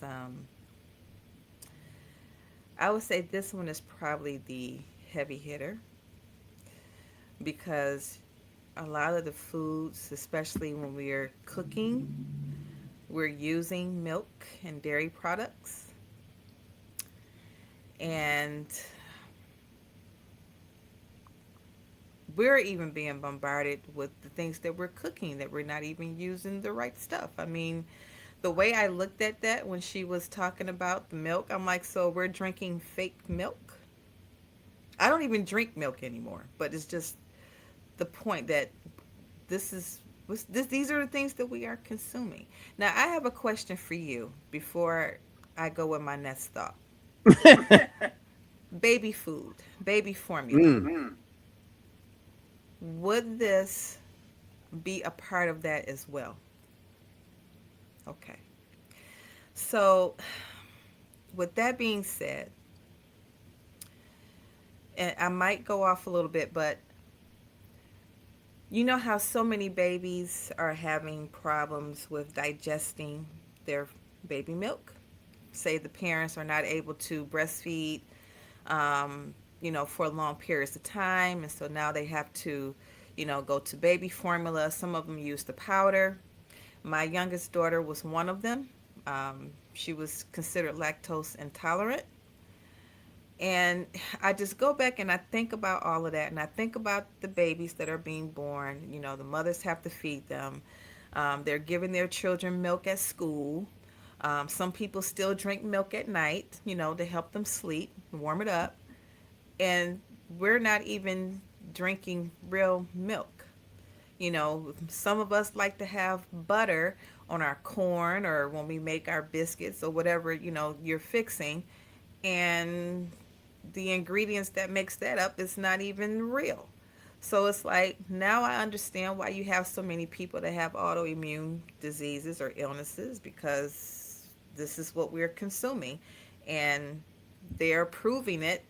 I would say this one is probably the heavy hitter because a lot of the foods, especially when we're cooking, we're using milk and dairy products. And we're even being bombarded with the things that we're cooking that we're not even using the right stuff. I mean, the way I looked at that when she was talking about the milk, I'm like, so we're drinking fake milk? I don't even drink milk anymore, but it's just the point that these are the things that we are consuming. Now, I have a question for you before I go with my next thought. Baby food, baby formula. Would this be a part of that as well? Okay. So, with that being said, and I might go off a little bit, but you know how so many babies are having problems with digesting their baby milk? Say the parents are not able to breastfeed, for long periods of time. And so now they have to, go to baby formula. Some of them use the powder. My youngest daughter was one of them. She was considered lactose intolerant. And I just go back and I think about all of that. And I think about the babies that are being born. The mothers have to feed them. They're giving their children milk at school. Some people still drink milk at night, to help them sleep, warm it up. And we're not even drinking real milk. Some of us like to have butter on our corn or when we make our biscuits or whatever, you're fixing. And the ingredients that makes that up is not even real. So it's like, now I understand why you have so many people that have autoimmune diseases or illnesses, because this is what we're consuming. And they're proving it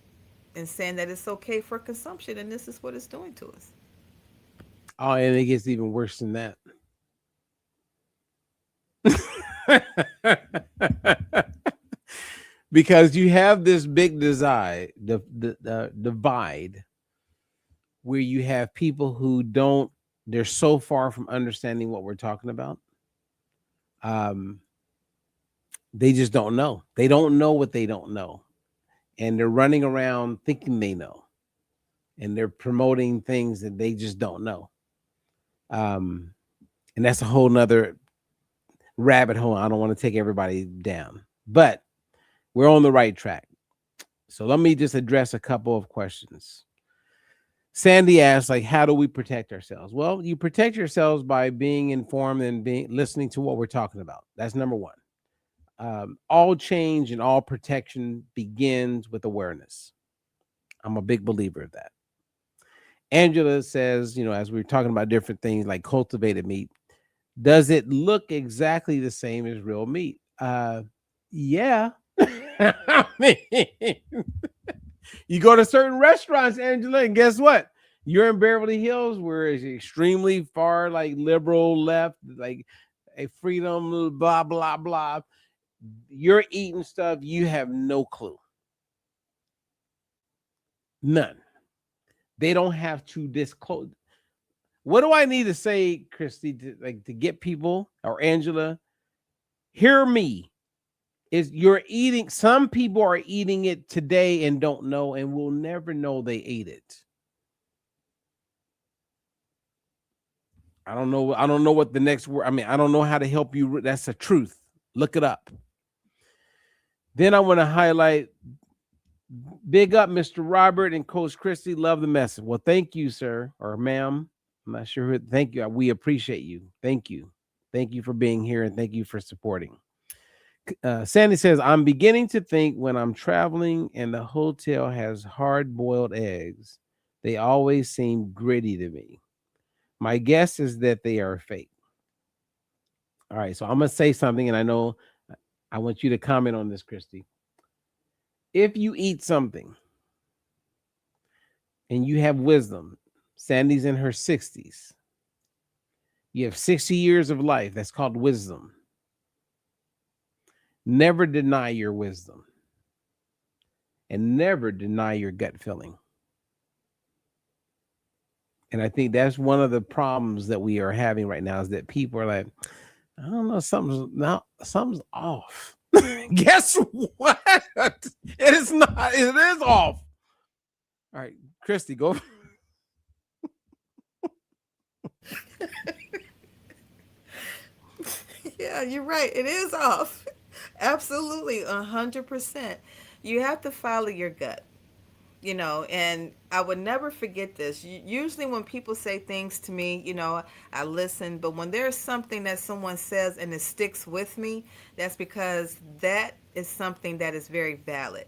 and saying that it's okay for consumption, and this is what it's doing to us. Oh, and it gets even worse than that. Because you have this big divide where you have people who they're so far from understanding what we're talking about. They just don't know. They don't know what they don't know. And they're running around thinking they know. And they're promoting things that they just don't know. And that's a whole nother rabbit hole. I don't want to take everybody down, but we're on the right track. So let me just address a couple of questions. Sandy asks, how do we protect ourselves? Well, you protect yourselves by being informed and listening to what we're talking about. That's number one. All change and all protection begins with awareness. I'm a big believer of that. Angela says, as we were talking about different things like cultivated meat, does it look exactly the same as real meat? Yeah. I mean, you go to certain restaurants, Angela, and guess what? You're in Beverly Hills, where it's extremely far, like liberal left, like a freedom, blah, blah, blah. You're eating stuff you have no clue. None. They don't have to disclose. What do I need to say, Christy, to get people, or Angela, hear me? Is you're eating, some people are eating it today and don't know and will never know they ate it. I don't know what the next word, I don't know how to help you. That's the truth. Look it up. Then I want to highlight, big up Mr. Robert and Coach Christy. Love the message. Well, thank you, sir, or ma'am. I'm not sure. Thank you. We appreciate you. Thank you. Thank you for being here, and thank you for supporting. Sandy says, I'm beginning to think when I'm traveling and the hotel has hard-boiled eggs, they always seem gritty to me. My guess is that they are fake. All right, so I'm going to say something, and I know I want you to comment on this, Christy. If you eat something and you have wisdom, Sandy's in her 60s. You have 60 years of life. That's called wisdom. Never deny your wisdom. And never deny your gut feeling. And I think that's one of the problems that we are having right now, is that people are like, I don't know, something's off. Guess what? It is not. It is off. All right, Christy, go. Yeah, you're right. It is off. Absolutely, 100%. You have to follow your gut, and I would never forget this. Usually when people say things to me, I listen, but when there's something that someone says and it sticks with me, that's because that is something that is very valid.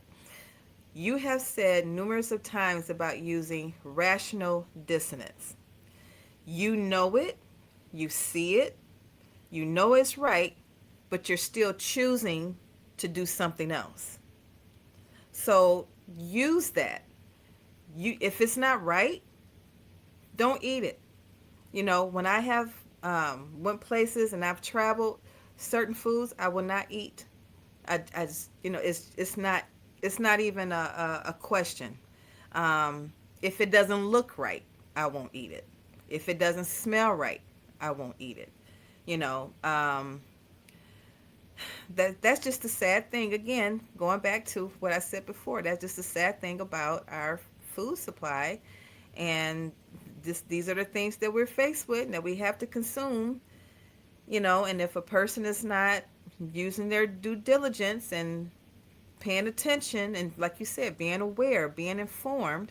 You have said numerous of times about using rational dissonance. You know it, you see it, you know it's right, but you're still choosing to do something else. So use that. If it's not right, don't eat it. When I have went places and I've traveled, certain foods I will not eat. I just, it's not even a question. If it doesn't look right, I won't eat it. If it doesn't smell right, I won't eat it. That's just the sad thing. Again, going back to what I said before, that's just the sad thing about our food supply, and these are the things that we're faced with and that we have to consume. And if a person is not using their due diligence and paying attention, and like you said, being aware, being informed,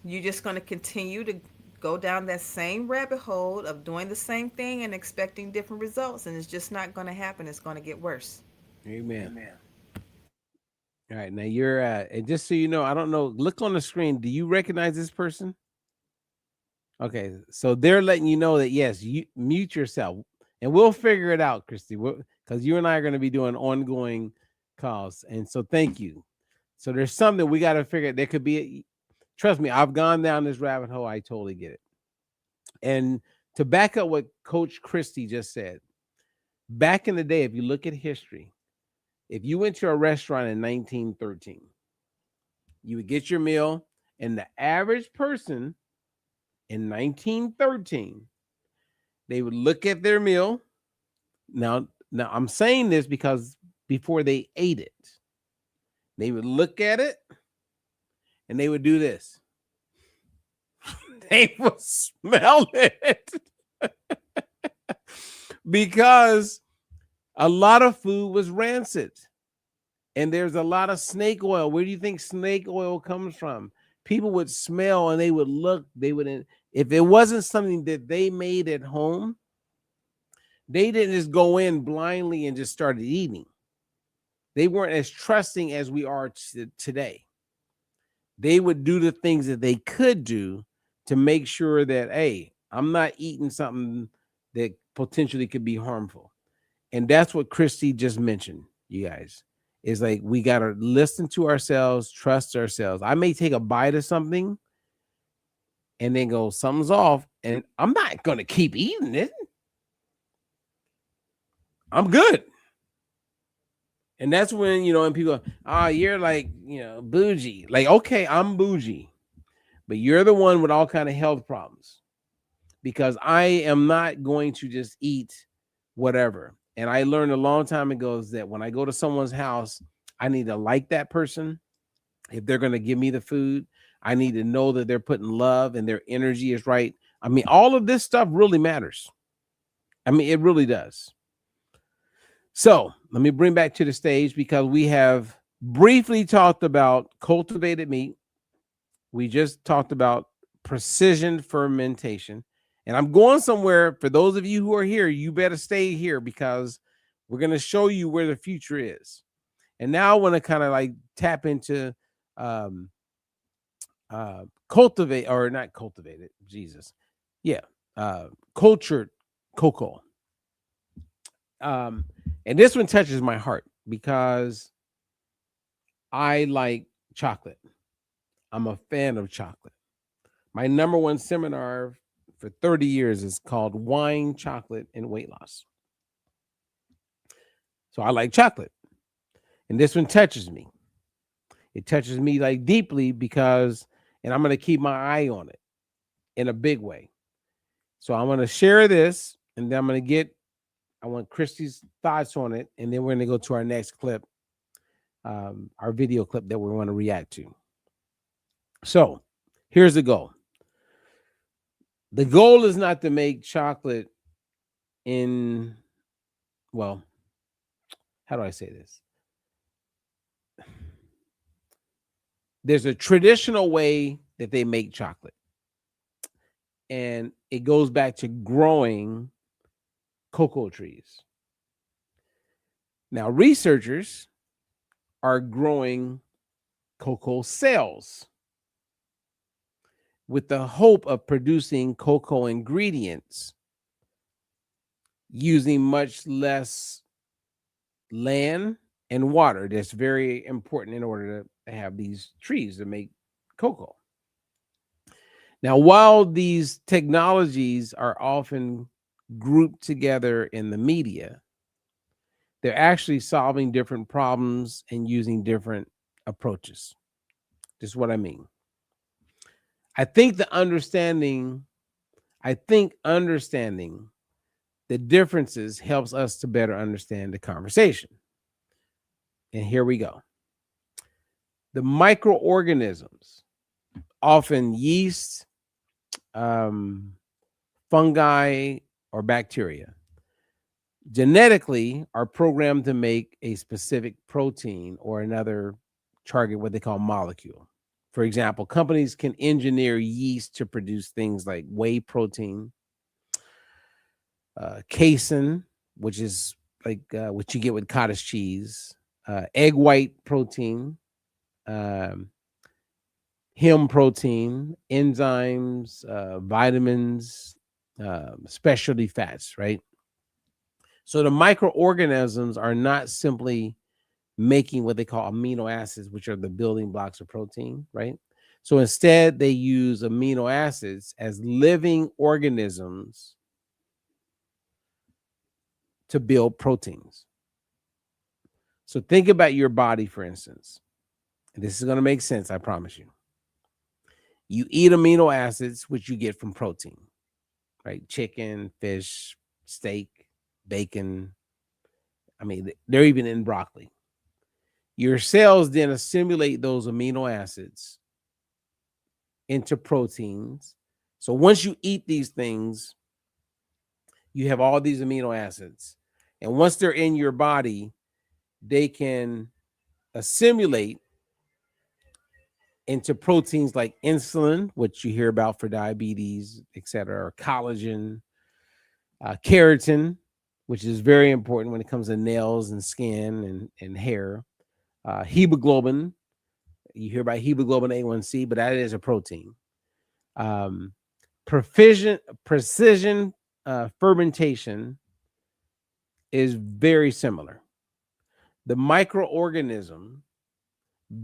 you're just going to continue to go down that same rabbit hole of doing the same thing and expecting different results, and it's just not going to happen. It's going to get worse. Amen. All right, now you're and just so you know, I don't know, look on the screen. Do you recognize this person? Okay, so they're letting you know that yes, you mute yourself, and we'll figure it out, Christy, because you and I are going to be doing ongoing calls, and so thank you. So there's something we got to figure. There could be. Trust me, I've gone down this rabbit hole. I totally get it. And to back up what Coach Christy just said, back in the day, if you look at history, if you went to a restaurant in 1913, you would get your meal, and the average person in 1913, they would look at their meal. Now I'm saying this because before they ate it, they would look at it, and they would do this. They would smell it. Because a lot of food was rancid. And there's a lot of snake oil. Where do you think snake oil comes from? People would smell and they would look. If it wasn't something that they made at home, they didn't just go in blindly and just started eating. They weren't as trusting as we are today. They would do the things that they could do to make sure that, hey, I'm not eating something that potentially could be harmful. And that's what Christy just mentioned, you guys. Is like, we got to listen to ourselves, trust ourselves. I may take a bite of something and then go, something's off, and I'm not going to keep eating it. I'm good. And that's when, and people go, oh, you're like, bougie. Like, okay, I'm bougie. but you're the one with all kind of health problems, because I am not going to just eat whatever. And I learned a long time ago is that when I go to someone's house, I need to like that person. If they're going to give me the food, I need to know that they're putting love and their energy is right. I mean, all of this stuff really matters. I mean, it really does. So let me bring back to the stage, because we have briefly talked about cultivated meat. We just talked about precision fermentation. And I'm going somewhere. For those of you who are here, you better stay here, because we're going to show you where the future is. And now I want to kind of like tap into cultivate, or not cultivated, Jesus. Yeah. Cultured cocoa. And this one touches my heart, because I like chocolate. I'm a fan of chocolate. My number one seminar for 30 years is called Wine, Chocolate, and Weight Loss. So I like chocolate. And this one touches me. It touches me like deeply, because, and I'm going to keep my eye on it in a big way. So I'm going to share this, and then I want Christy's thoughts on it. And then we're going to go to our next clip, our video clip that we want to react to. So here's the goal. The goal is not to make chocolate in, well, how do I say this? There's a traditional way that they make chocolate, and it goes back to growing cocoa trees. Now, researchers are growing cocoa cells with the hope of producing cocoa ingredients using much less land and water. That's very important in order to have these trees to make cocoa. Now, while these technologies are often grouped together in the media, they're actually solving different problems and using different approaches. This is what I mean. I think understanding the differences helps us to better understand the conversation. And here we go. The microorganisms, often yeast, fungi, or bacteria, genetically are programmed to make a specific protein or another target, what they call molecule. For example, companies can engineer yeast to produce things like whey protein, casein, which is like what you get with cottage cheese, egg white protein, heme protein, enzymes, vitamins, specialty fats, right? So the microorganisms are not simply making what they call amino acids, which are the building blocks of protein, right? So instead, they use amino acids as living organisms to build proteins. So think about your body, for instance. And this is going to make sense, I promise you. You eat amino acids, which you get from protein, right? Chicken, fish, steak, bacon. I mean, they're even in broccoli. Your cells then assimilate those amino acids into proteins. So once you eat these things, you have all these amino acids. And once they're in your body, they can assimilate into proteins like insulin, which you hear about for diabetes, et cetera, or collagen, keratin, which is very important when it comes to nails and skin and hair, hemoglobin. You hear about hemoglobin A1C, but that is a protein. Precision fermentation is very similar. The microorganism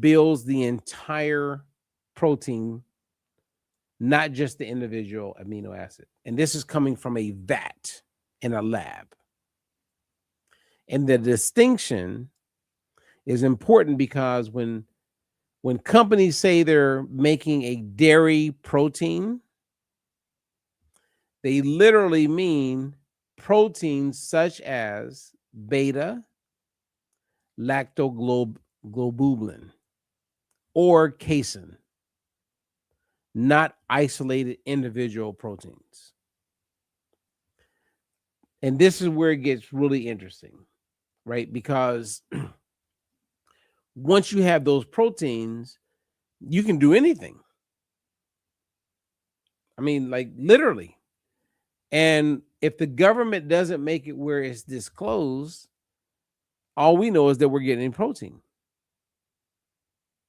builds the entire protein, not just the individual amino acid. And this is coming from a vat in a lab. And the distinction is important because when When companies say they're making a dairy protein, they literally mean proteins such as beta lactoglobulin or casein, not isolated individual proteins. And this is where it gets really interesting, right? Because once you have those proteins, you can do anything. I mean, like literally. And if the government doesn't make it where it's disclosed, all we know is that we're getting protein.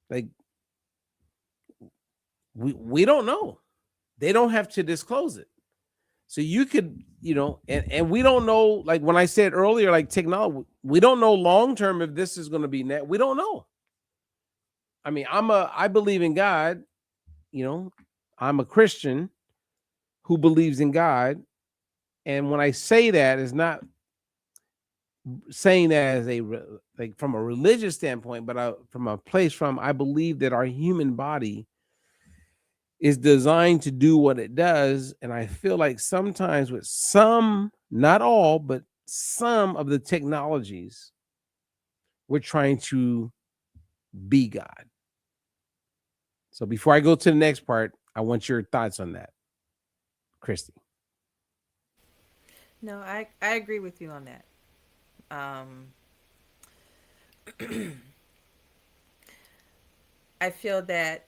Like we don't know. They don't have to disclose it. So you could, and we don't know, like when I said earlier, like technology, we don't know long term if this is going to be net. We don't know. I mean, I believe in God, I'm a Christian who believes in God. And when I say that, it's not saying that as like from a religious standpoint, but from a place from I believe that our human body is designed to do what it does. And I feel like sometimes with some, not all, but some of the technologies, we're trying to be God. So before I go to the next part, I want your thoughts on that, Christy. No, I agree with you on that. I feel that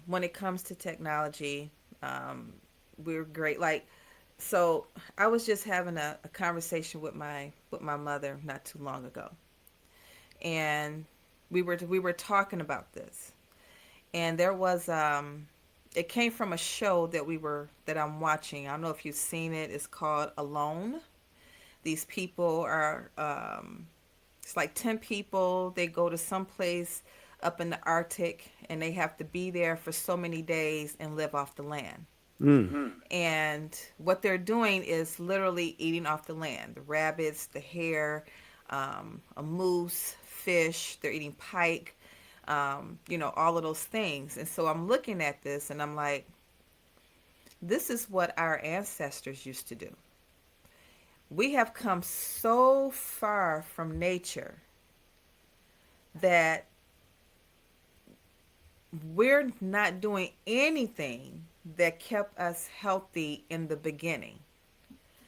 when it comes to technology, we're great. Like, so I was just having a conversation with my mother not too long ago, and we were talking about this, and there was it came from a show that I'm watching. I don't know if you've seen it. It's called Alone. These people are it's like 10 people. They go to some place up in the Arctic, and they have to be there for so many days and live off the land. And what they're doing is literally eating off the land. The rabbits, the hare, a moose, fish. They're eating pike, all of those things. And so I'm looking at this and I'm like, this is what our ancestors used to do. We have come so far from nature that we're not doing anything that kept us healthy in the beginning.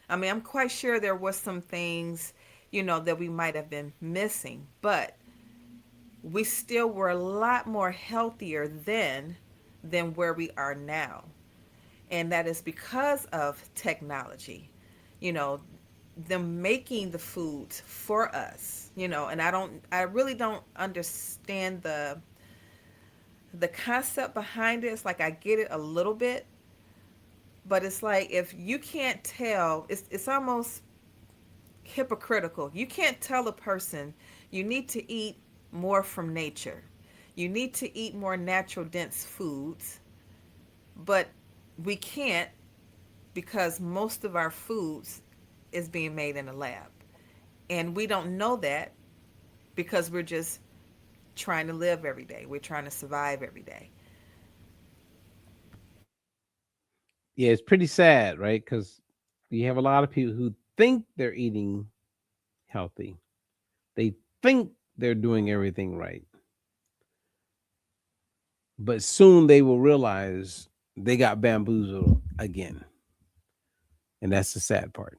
I mean, I'm quite sure there were some things, that we might have been missing, but we still were a lot more healthier then than where we are now. And that is because of technology, them making the foods for us, and I really don't understand the concept behind it. It's like I get it a little bit, but it's like if you can't tell, it's almost hypocritical. You can't tell a person you need to eat more from nature. You need to eat more natural dense foods, but we can't because most of our foods is being made in a lab. And we don't know that because we're just trying to live every day. We're trying to survive every day. Yeah, it's pretty sad, right? Because you have a lot of people who think they're eating healthy. They think they're doing everything right. But soon they will realize they got bamboozled again. And that's the sad part.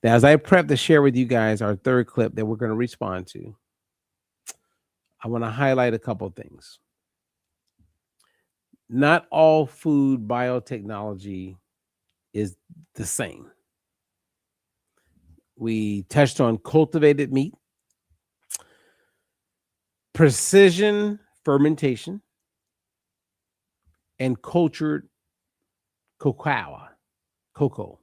Now, as I prep to share with you guys our third clip that we're going to respond to, I want to highlight a couple of things. Not all food biotechnology is the same. We touched on cultivated meat, precision fermentation, and cultured cocoa.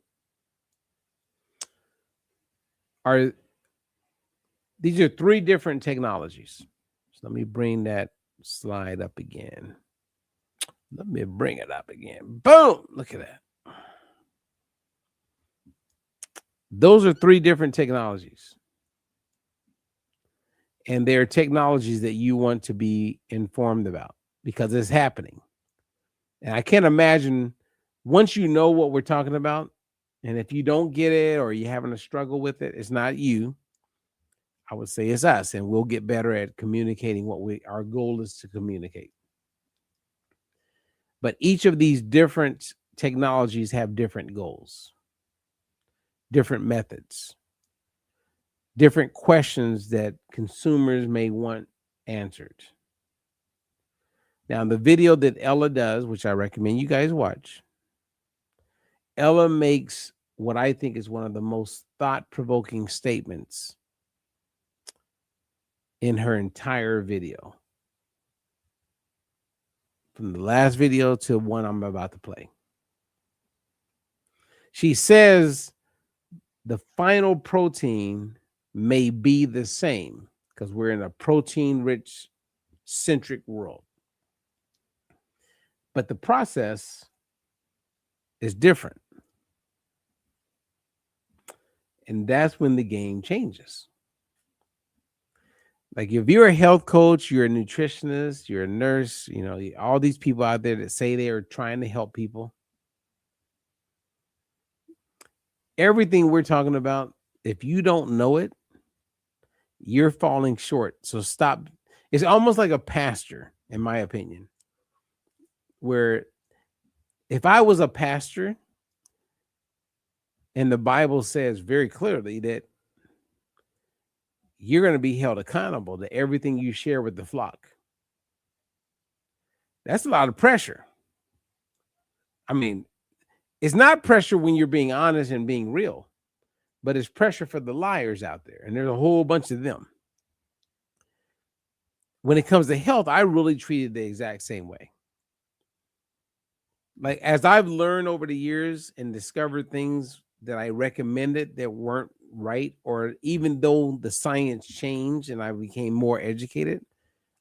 These are three different technologies. So let me bring that slide up again. Let me bring it up again. Boom! Look at that. Those are three different technologies. And there are technologies that you want to be informed about because it's happening. And I can't imagine once you know what we're talking about, and if you don't get it or you're having a struggle with it, it's not you. I would say it's us, and we'll get better at communicating what our goal is to communicate. But each of these different technologies have different goals, different methods, different questions that consumers may want answered. Now, the video that Ella does, which I recommend you guys watch, Ella makes what I think is one of the most thought-provoking statements in her entire video. From the last video to one I'm about to play. She says the final protein may be the same because we're in a protein-rich centric world. But the process is different. And that's when the game changes. Like if you're a health coach, you're a nutritionist, you're a nurse, you know, all these people out there that say they are trying to help people. Everything we're talking about, if you don't know it, you're falling short. So stop. It's almost like a pastor, in my opinion, where if I was a pastor and the Bible says very clearly that you're going to be held accountable to everything you share with the flock. That's a lot of pressure. I mean, it's not pressure when you're being honest and being real, but it's pressure for the liars out there. And there's a whole bunch of them. When it comes to health, I really treat it the exact same way. Like as I've learned over the years and discovered things that I recommended that weren't right, or even though the science changed and I became more educated,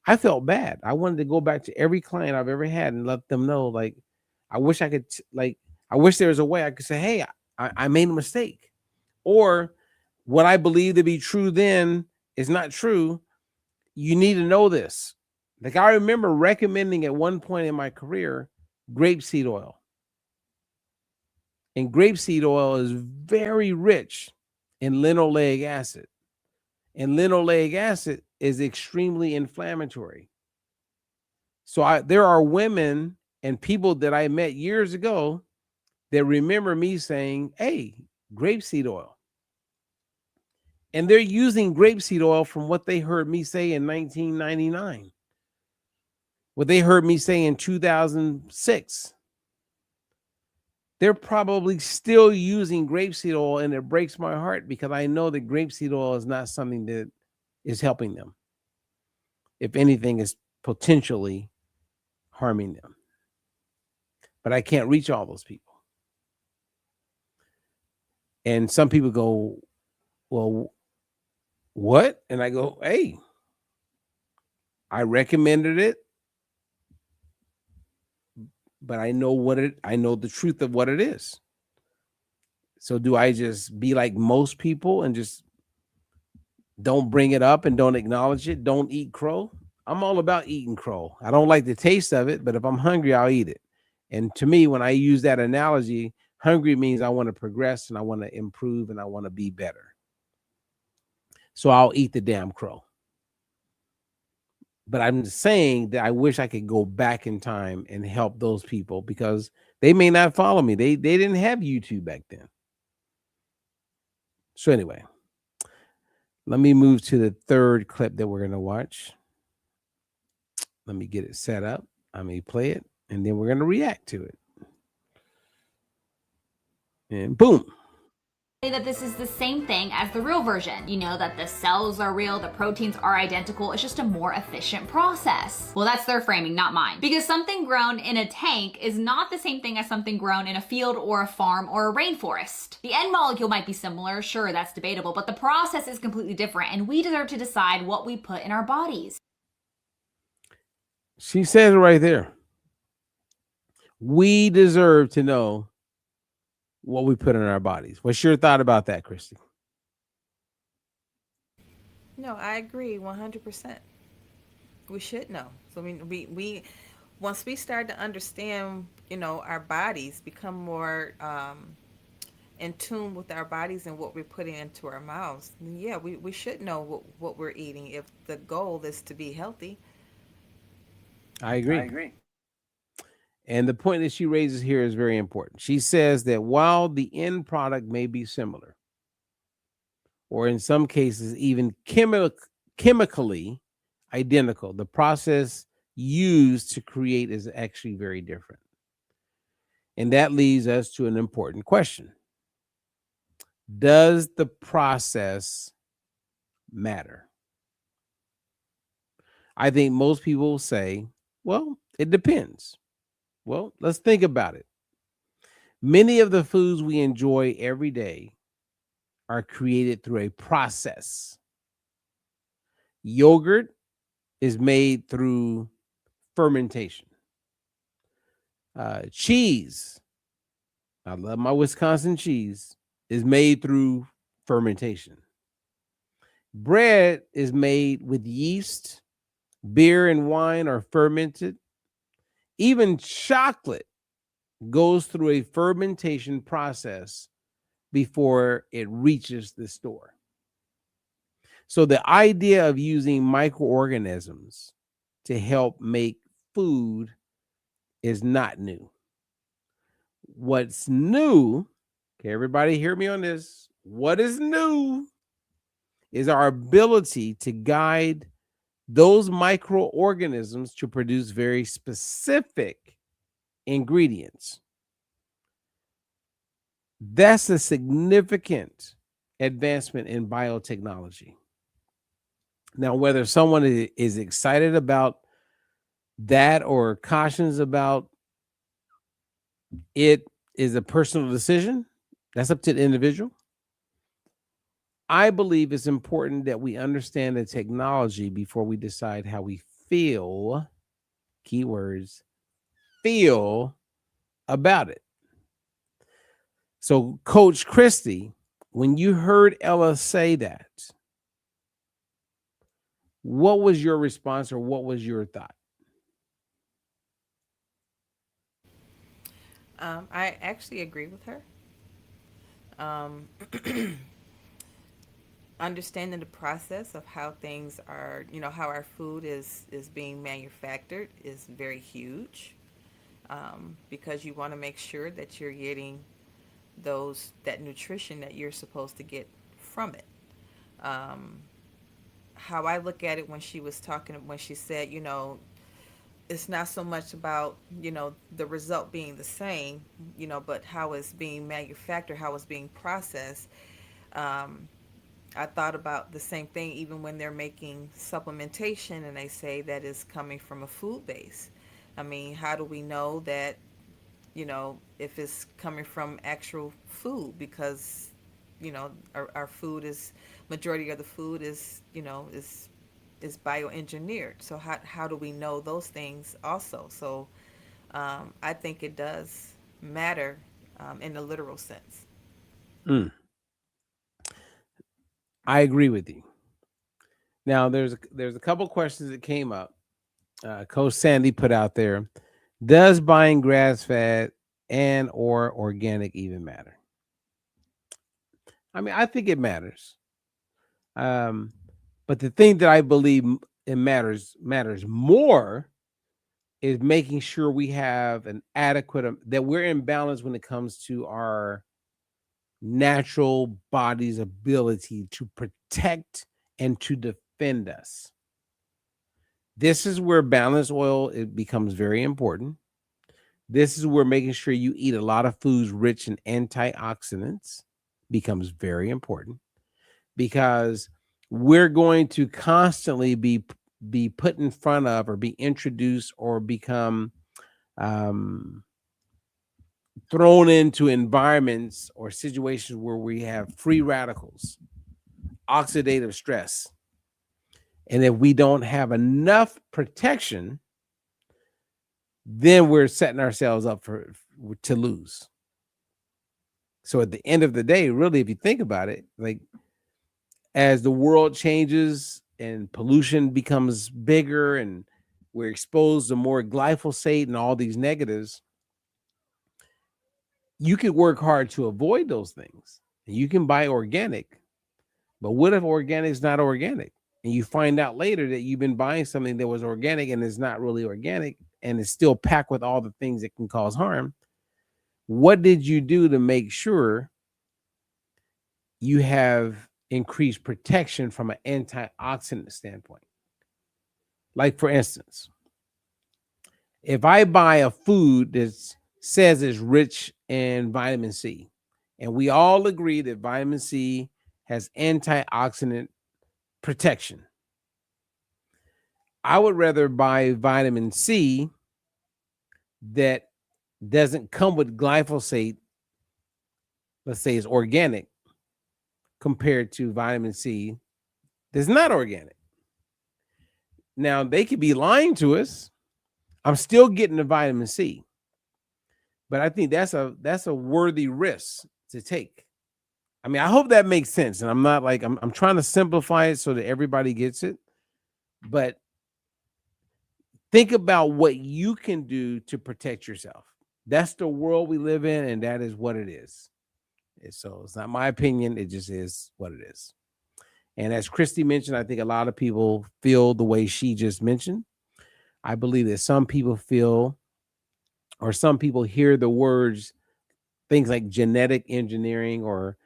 I felt bad. I wanted to go back to every client I've ever had and let them know, like, I wish I could, I wish there was a way I could say, hey, I made a mistake. Or what I believe to be true then is not true. You need to know this. Like I remember recommending at one point in my career, grapeseed oil. And grapeseed oil is very rich in linoleic acid. And linoleic acid is extremely inflammatory. So there are women and people that I met years ago that remember me saying, hey, grapeseed oil. And they're using grapeseed oil from what they heard me say in 1999. What they heard me say in 2006. They're probably still using grapeseed oil, and it breaks my heart because I know that grapeseed oil is not something that is helping them. If anything, is potentially harming them. But I can't reach all those people. And some people go, well, what? And I go, hey, I recommended it, but I know the truth of what it is. So do I just be like most people and just don't bring it up and don't acknowledge it? Don't eat crow? I'm all about eating crow. I don't like the taste of it, but if I'm hungry, I'll eat it. And to me, when I use that analogy, hungry means I want to progress and I want to improve and I want to be better. So I'll eat the damn crow. But I'm just saying that I wish I could go back in time and help those people because they may not follow me. They didn't have YouTube back then. So anyway, let me move to the third clip that we're going to watch. Let me get it set up. I may play it, and then we're going to react to it. And boom. That this is the same thing as the real version. You know, that the cells are real, the proteins are identical, it's just a more efficient process. Well, that's their framing, not mine. Because something grown in a tank is not the same thing as something grown in a field or a farm or a rainforest. The end molecule might be similar, sure, that's debatable, but the process is completely different, and we deserve to decide what we put in our bodies. She says it right there. We deserve to know what we put in our bodies. What's your thought about that, Christy? No, I agree 100%. We should know. So we once we start to understand, our bodies become more in tune with our bodies and what we're putting into our mouths, then yeah, we should know what we're eating if the goal is to be healthy. I I agree. agree. And the point that she raises here is very important. She says that while the end product may be similar, or in some cases even chemically identical, the process used to create is actually very different. And that leads us to an important question. Does the process matter? I think most people will say, well, it depends. Well, let's think about it. Many of the foods we enjoy every day are created through a process. Yogurt is made through fermentation. Cheese, I love my Wisconsin cheese, is made through fermentation. Bread is made with yeast. Beer and wine are fermented. Even chocolate goes through a fermentation process before it reaches the store. So the idea of using microorganisms to help make food is not new. What's new, okay, everybody hear me on this. What is new is our ability to guide those microorganisms to produce very specific ingredients. That's a significant advancement in biotechnology. Now, whether someone is excited about that or cautions about it is a personal decision. That's up to the individual. I believe it's important that we understand the technology before we decide how we feel, keywords, feel about it. So, Coach Christie, when you heard Ella say that, what was your response or what was your thought? I actually agree with her. Um, Understanding the process of how things are, how our food is being manufactured is very huge, because you want to make sure that you're getting that nutrition that you're supposed to get from it. Um, how I look at it when she said, it's not so much about, the result being the same, but how it's being manufactured, how it's being processed. Um, I thought about the same thing even when they're making supplementation and they say that it's coming from a food base. I mean, how do we know that, if it's coming from actual food? Because, our food is, majority of the food is, is bioengineered. So how do we know those things also? So I think it does matter, in the literal sense. Mm, I agree with you. Now, there's a couple questions that came up. Coach Sandy put out there: does buying grass fed and or organic even matter? I mean, I think it matters. Um, but the thing that I believe it matters more is making sure we have an adequate that we're in balance when it comes to our natural body's ability to protect and to defend us. This is where balanced oil it becomes very important. This is where making sure you eat a lot of foods rich in antioxidants becomes very important, because we're going to constantly be put in front of or be introduced or become um, thrown into environments or situations where we have free radicals, oxidative stress. And if we don't have enough protection, then we're setting ourselves up to lose. So at the end of the day, really, if you think about it, like as the world changes and pollution becomes bigger and we're exposed to more glyphosate and all these negatives, you could work hard to avoid those things. And you can buy organic, but what if organic is not organic? And you find out later that you've been buying something that was organic and it's not really organic and it's still packed with all the things that can cause harm. What did you do to make sure you have increased protection from an antioxidant standpoint? Like, for instance, if I buy a food that says it's rich in vitamin C, and we all agree that vitamin C has antioxidant protection, I would rather buy vitamin C that doesn't come with glyphosate, let's say it's organic, compared to vitamin C that's not organic. Now, they could be lying to us. I'm still getting the vitamin C, but I think that's a worthy risk to take. I mean, I hope that makes sense. And I'm not like, I'm trying to simplify it so that everybody gets it. But think about what you can do to protect yourself. That's the world we live in, and that is what it is. So it's not my opinion. It just is what it is. And as Christy mentioned, I think a lot of people feel the way she just mentioned. I believe that some people feel, or some people hear the words, things like genetic engineering or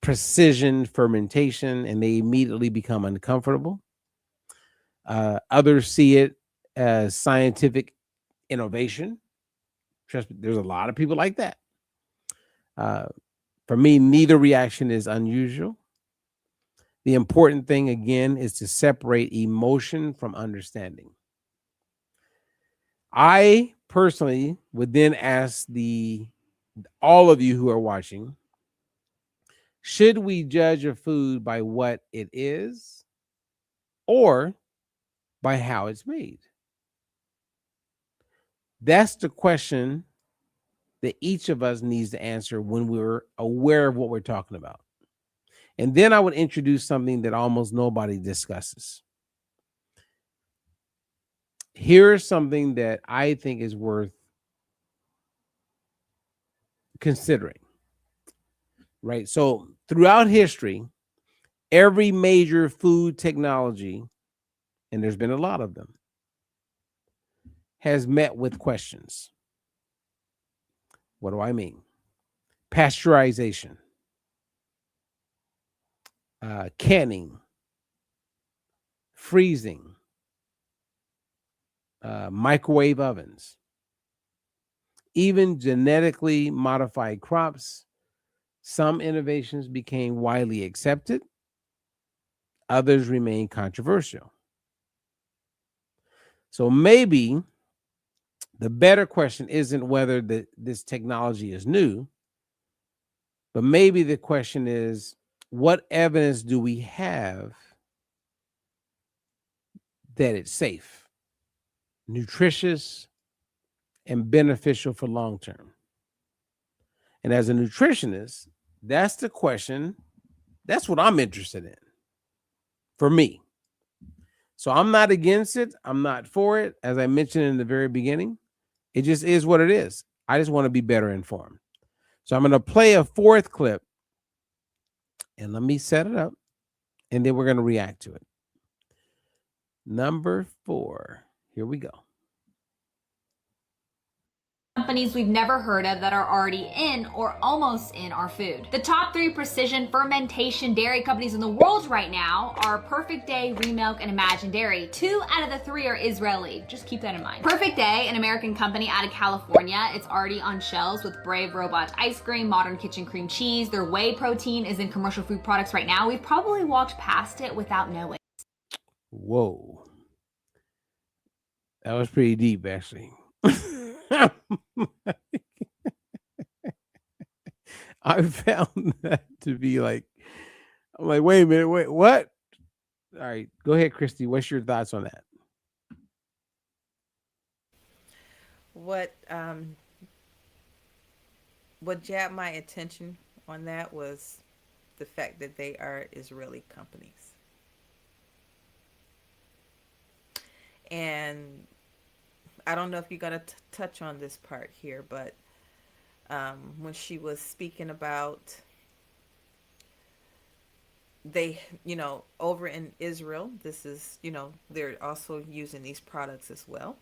precision fermentation, and they immediately become uncomfortable. Others see it as scientific innovation. Trust me, there's a lot of people like that. For me, neither reaction is unusual. The important thing, again, is to separate emotion from understanding. I personally would then ask all of you who are watching, should we judge a food by what it is or by how it's made? That's the question that each of us needs to answer when we're aware of what we're talking about. And then I would introduce something that almost nobody discusses. Here's something that I think is worth considering, right? So throughout history, every major food technology, and there's been a lot of them, has met with questions. What do I mean? Pasteurization, canning, freezing, microwave ovens, even genetically modified crops. Some innovations became widely accepted, others remain controversial. So maybe the better question isn't whether this technology is new, but maybe the question is, what evidence do we have that it's safe, nutritious, and beneficial for long term? And as a nutritionist, that's the question. That's what I'm interested in for me. So I'm not against it. I'm not for it. As I mentioned in the very beginning, it just is what it is. I just want to be better informed. So I'm going to play a fourth clip, and let me set it up, and then we're going to react to it. Number 4. Here we go. Companies we've never heard of that are already in or almost in our food. The top 3 precision fermentation dairy companies in the world right now are Perfect Day, Remilk, and Imagine Dairy. 2 out of the 3 are Israeli. Just keep that in mind. Perfect Day, an American company out of California. It's already on shelves with Brave Robot ice cream, Modern Kitchen cream cheese. Their whey protein is in commercial food products right now. We've probably walked past it without knowing. Whoa. That was pretty deep, actually. I found that to be like, I'm like, wait a minute, wait, what? All right, go ahead, Christy. What's your thoughts on that? What jabbed my attention on that was the fact that they are Israeli companies. And I don't know if you're going to touch on this part here, but when she was speaking about they, over in Israel, this is, they're also using these products as well.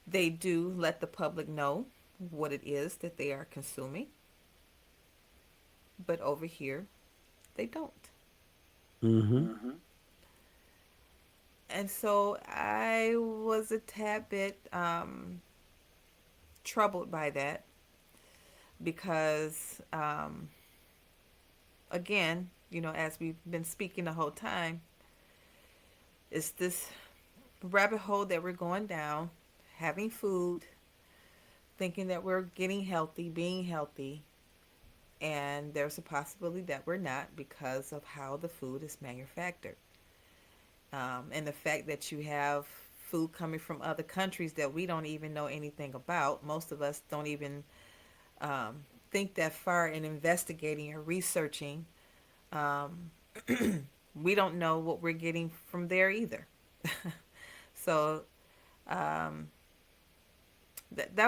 They do let the public know what it is that they are consuming. But over here, they don't. Mm-hmm. And so I was a tad bit troubled by that because, again, as we've been speaking the whole time, it's this rabbit hole that we're going down, having food, thinking that we're getting healthy, being healthy, and there's a possibility that we're not because of how the food is manufactured. And the fact that you have food coming from other countries that we don't even know anything about. Most of us don't even think that far in investigating or researching. We don't know what we're getting from there either. So that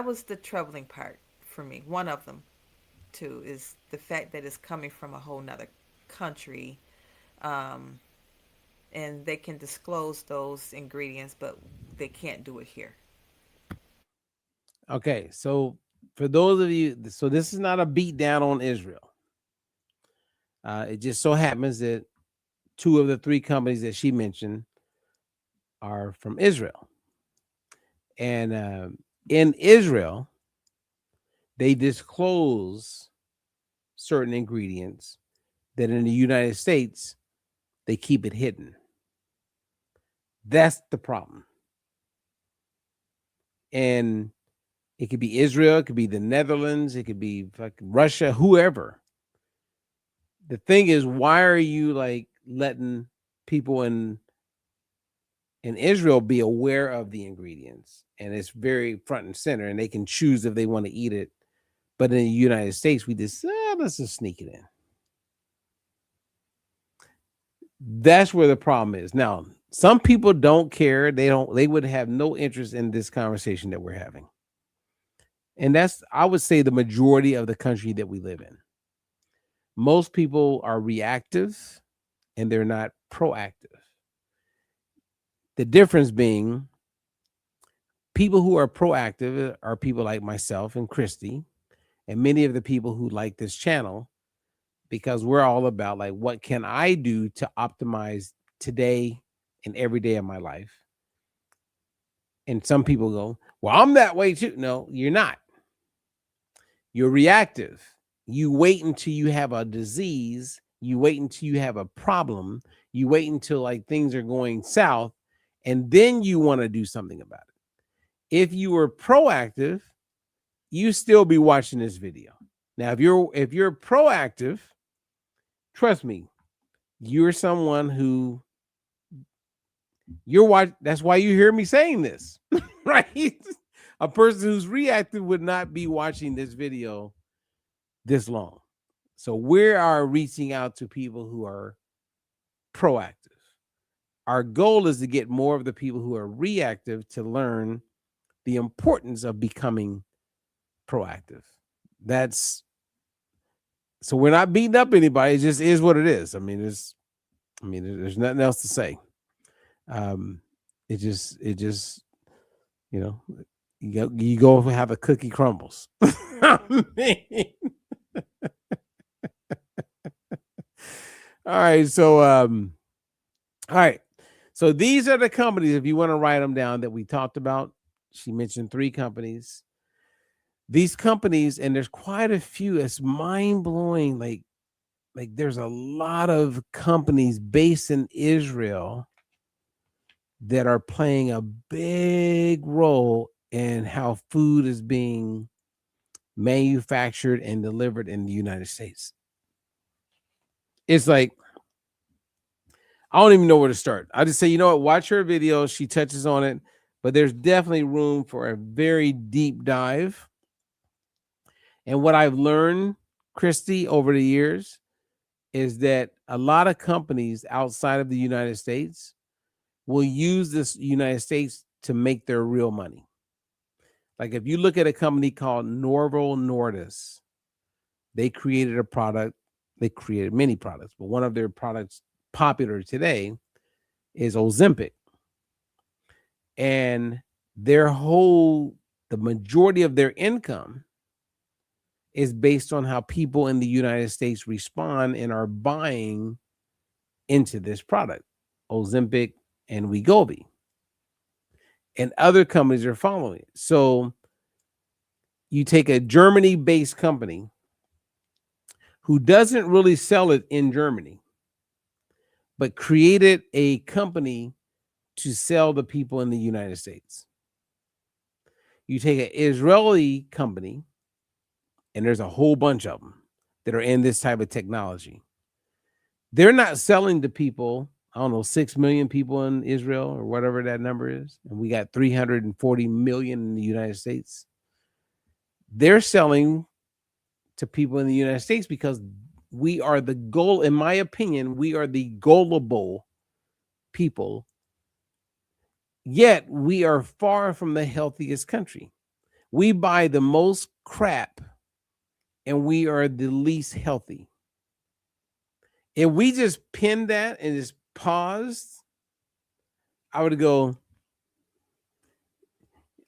was the troubling part for me. One of them, too, is the fact that it's coming from a whole nother country. And they can disclose those ingredients, but they can't do it here. Okay, so for those of you, so this is not a beat down on Israel. It just so happens that 2 of the 3 companies that she mentioned are from Israel. And in Israel, they disclose certain ingredients that in the United States, they keep it hidden. That's the problem. And it could be Israel, it could be the Netherlands, it could be Russia, whoever. The thing is, why are you letting people in Israel be aware of the ingredients? And it's very front and center, and they can choose if they want to eat it. But in the United States, we just let's just sneak it in. That's where the problem is. Now, some people don't care. They would have no interest in this conversation that we're having. And that's, I would say, the majority of the country that we live in. Most people are reactive and they're not proactive. The difference being people who are proactive are people like myself and Christy and many of the people who like this channel, because we're all about what can I do to optimize today and every day of my life. And some people go, well, I'm that way too. No, you're not. You're reactive. You wait until you have a disease. You wait until you have a problem. You wait until things are going south, and then you want to do something about it. If you were proactive, you still be watching this video. Now, if you're proactive, trust me, you're someone who that's why you hear me saying this, right? A person who's reactive would not be watching this video this long. So we are reaching out to people who are proactive. Our goal is to get more of the people who are reactive to learn the importance of becoming proactive. So we're not beating up anybody. It just is what it is. There's nothing else to say. It just you go have a cookie crumbles. All right. So these are the companies, if you want to write them down, that we talked about. She mentioned 3 companies. These companies, and there's quite a few. It's mind-blowing. Like there's a lot of companies based in Israel that are playing a big role in how food is being manufactured and delivered in the United States. It's I don't even know where to start. I just say, watch her video. She touches on it, but there's definitely room for a very deep dive. And what I've learned, Christy, over the years is that a lot of companies outside of the United States will use this United States to make their real money. Like if you look at a company called Novo Nordisk, they created a product. They created many products, but one of their products popular today is Ozempic. And the majority of their income is based on how people in the United States respond and are buying into this product, Ozempic and Wegovy. And other companies are following it. So you take a Germany-based company who doesn't really sell it in Germany, but created a company to sell to people in the United States. You take an Israeli company, and there's a whole bunch of them that are in this type of technology. They're not selling to people, I don't know, 6 million people in Israel or whatever that number is. And we got 340 million in the United States. They're selling to people in the United States because we are the goal, in my opinion, we are the gullible people. Yet we are far from the healthiest country. We buy the most crap and we are the least healthy. If we just pinned that and just paused, I would go,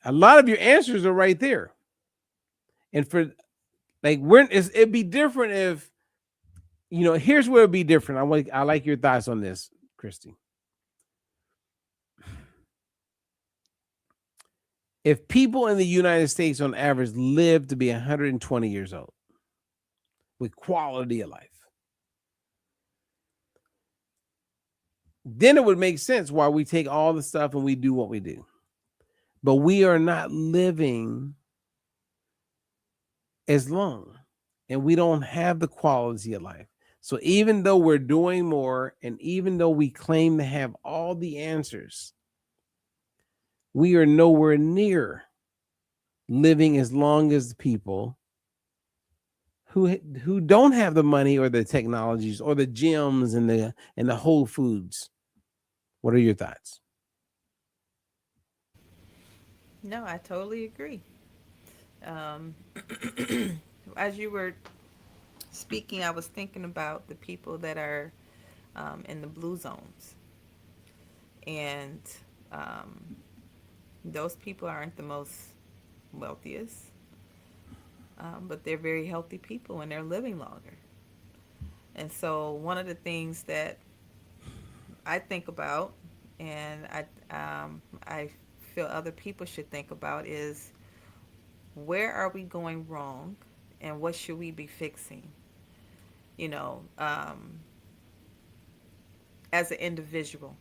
a lot of your answers are right there. And for like, it'd be different if, here's where it'd be different. I like your thoughts on this, Christy. If people in the United States on average live to be 120 years old with quality of life, then it would make sense why we take all the stuff and we do what we do. But we are not living as long and we don't have the quality of life. So even though we're doing more and even though we claim to have all the answers, we are nowhere near living as long as the people who don't have the money or the technologies or the gyms and the Whole Foods. What are your thoughts? No, I totally agree. As you were speaking, I was thinking about the people that are in the blue zones. And those people aren't the most wealthiest, but they're very healthy people and they're living longer. And so one of the things that I think about and I feel other people should think about is, where are we going wrong and what should we be fixing? You know, as an individual,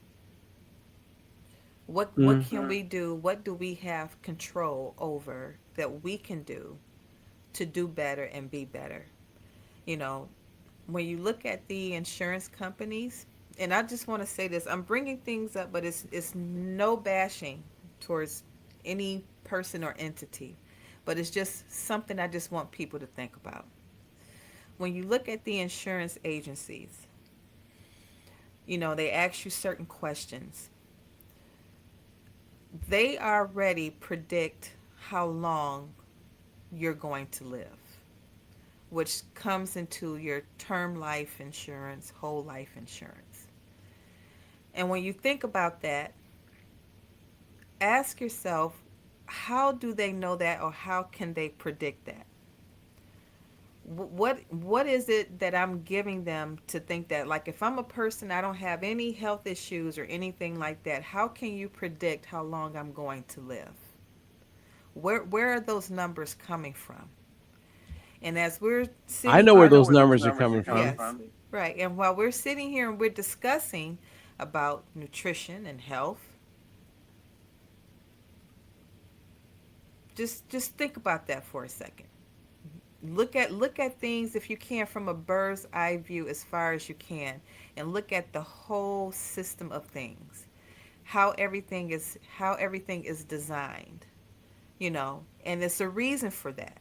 what can we do? What do we have control over that we can do to better and be better? You know, when you look at the insurance companies, and I just want to say this, I'm bringing things up, but it's no bashing towards any person or entity, but it's just something I just want people to think about. When you look at the insurance agencies, you know, they ask you certain questions. They already predict how long you're going to live, which comes into your term life insurance, whole life insurance. And when you think about that, ask yourself, how do they know that, or how can they predict that? What is it that I'm giving them to think that? Like, if I'm a person, I don't have any health issues or anything like that, how can you predict how long I'm going to live? Where are those numbers coming from? And as we're sitting, I know where those numbers are coming from. yes, right. And while we're sitting here and we're discussing about nutrition and health, just think about that for a second. Look at things, if you can, from a bird's eye view as far as you can, and look at the whole system of things, how everything is designed, you know, and it's a reason for that.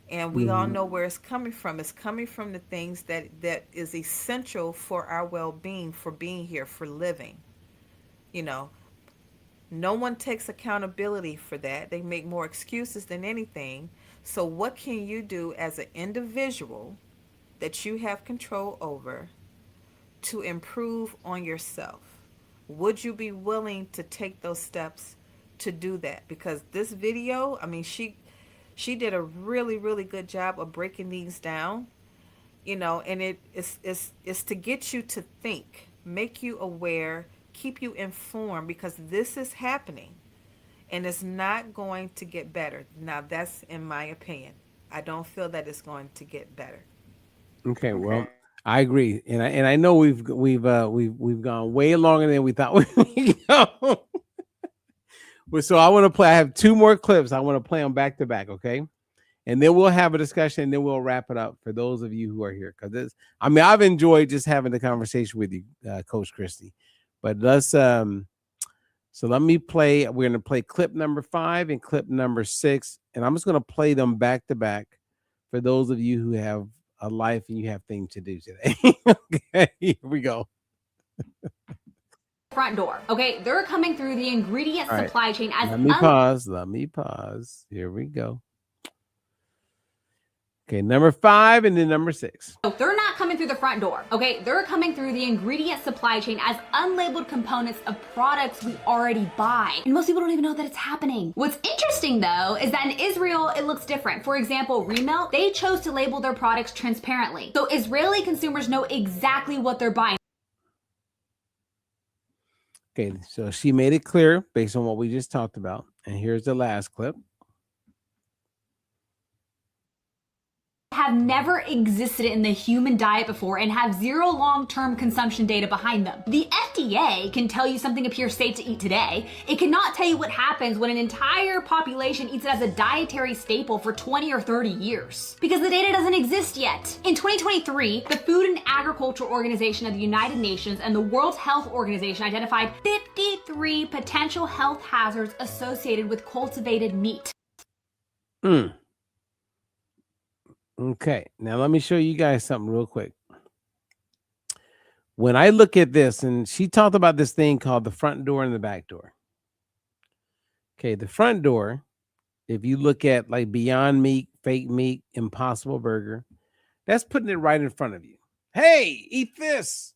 And we all know where it's coming from. It's coming from the things that is essential for our well-being, for being here, for living. You know, no one takes accountability for that. They make more excuses than anything. So what can you do as an individual that you have control over to improve on yourself? Would you be willing to take those steps to do that? Because this video, I mean, she did a really, really good job of breaking these down, you know, and it's to get you to think, make you aware, keep you informed, because this is happening and it's not going to get better. Now, that's in my opinion. I don't feel that it's going to get better. Okay, well, I agree, and I know we've gone way longer than we thought we would go. But so I want to play. I have 2 more clips. I want to play them back to back. Okay, and then we'll have a discussion, and then we'll wrap it up for those of you who are here. Because I mean, I've enjoyed just having the conversation with you, Coach Christy. But let's so let me play. We're going to play clip number 5 and clip number 6, and I'm just going to play them back to back for those of you who have a life and you have things to do today. Okay, here we go. Front door. Okay, they're coming through the ingredient supply chain as Let me pause. Here we go. Okay, number 5 and then number 6. They're not coming through the front door. Okay, they're coming through the ingredient supply chain as unlabeled components of products we already buy. And most people don't even know that it's happening. What's interesting though is that in Israel, it looks different. For example, Remelt, they chose to label their products transparently. So Israeli consumers know exactly what they're buying. Okay, so she made it clear based on what we just talked about. And here's the last clip. Have never existed in the human diet before and have 0 long-term consumption data behind them. The FDA can tell you something appears safe to eat today. It cannot tell you what happens when an entire population eats it as a dietary staple for 20 or 30 years, because the data doesn't exist yet. In 2023, the Food and Agriculture Organization of the United Nations and the World Health Organization identified 53 potential health hazards associated with cultivated meat. Okay, now let me show you guys something real quick. When I look at this, and she talked about this thing called the front door and the back door. Okay, the front door, if you look at like Beyond Meat, Fake Meat, Impossible Burger, that's putting it right in front of you. Hey, eat this.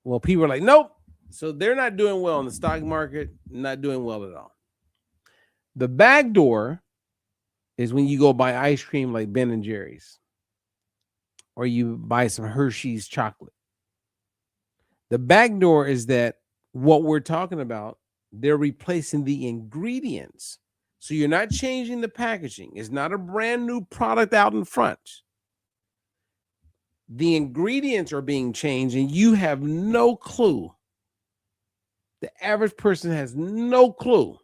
Well, people are like, nope. So they're not doing well in the stock market, not doing well at all. The back door is when you go buy ice cream like Ben and Jerry's, or you buy some Hershey's chocolate. The back door is that what we're talking about, they're replacing the ingredients. So you're not changing the packaging. It's not a brand new product out in front. The ingredients are being changed and you have no clue. The average person has no clue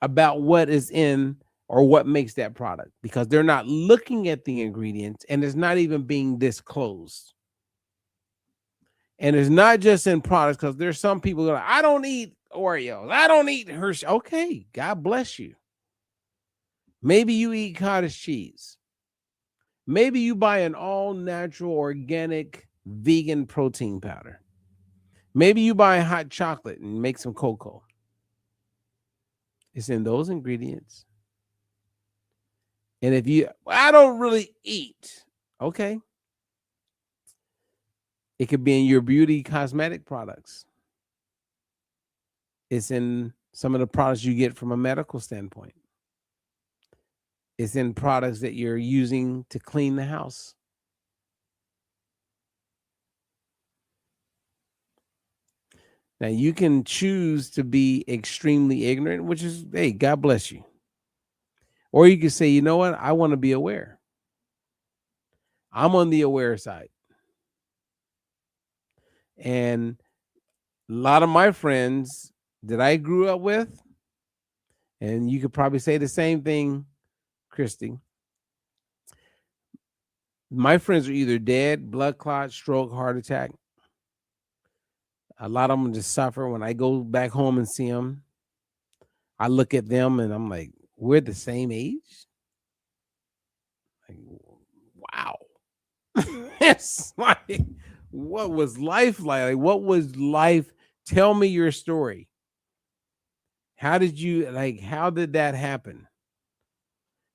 about what is in or what makes that product, because they're not looking at the ingredients and it's not even being disclosed. And it's not just in products, because there's some people that are like, I don't eat Oreos, I don't eat Hershey. Okay, God bless you. Maybe you eat cottage cheese. Maybe you buy an all-natural, organic, vegan protein powder. Maybe you buy hot chocolate and make some cocoa. It's in those ingredients. And if you, I don't really eat, okay. It could be in your beauty cosmetic products. It's in some of the products you get from a medical standpoint. It's in products that you're using to clean the house. Now, you can choose to be extremely ignorant, which is, hey, God bless you. Or you can say, you know what? I want to be aware. I'm on the aware side. And a lot of my friends that I grew up with, and you could probably say the same thing, Christy. My friends are either dead, blood clot, stroke, heart attack. A lot of them just suffer. When I go back home and see them, I look at them and I'm like, we're the same age. Like, wow. It's like, what was life like? Like, what was life? Tell me your story. How did you like? How did that happen?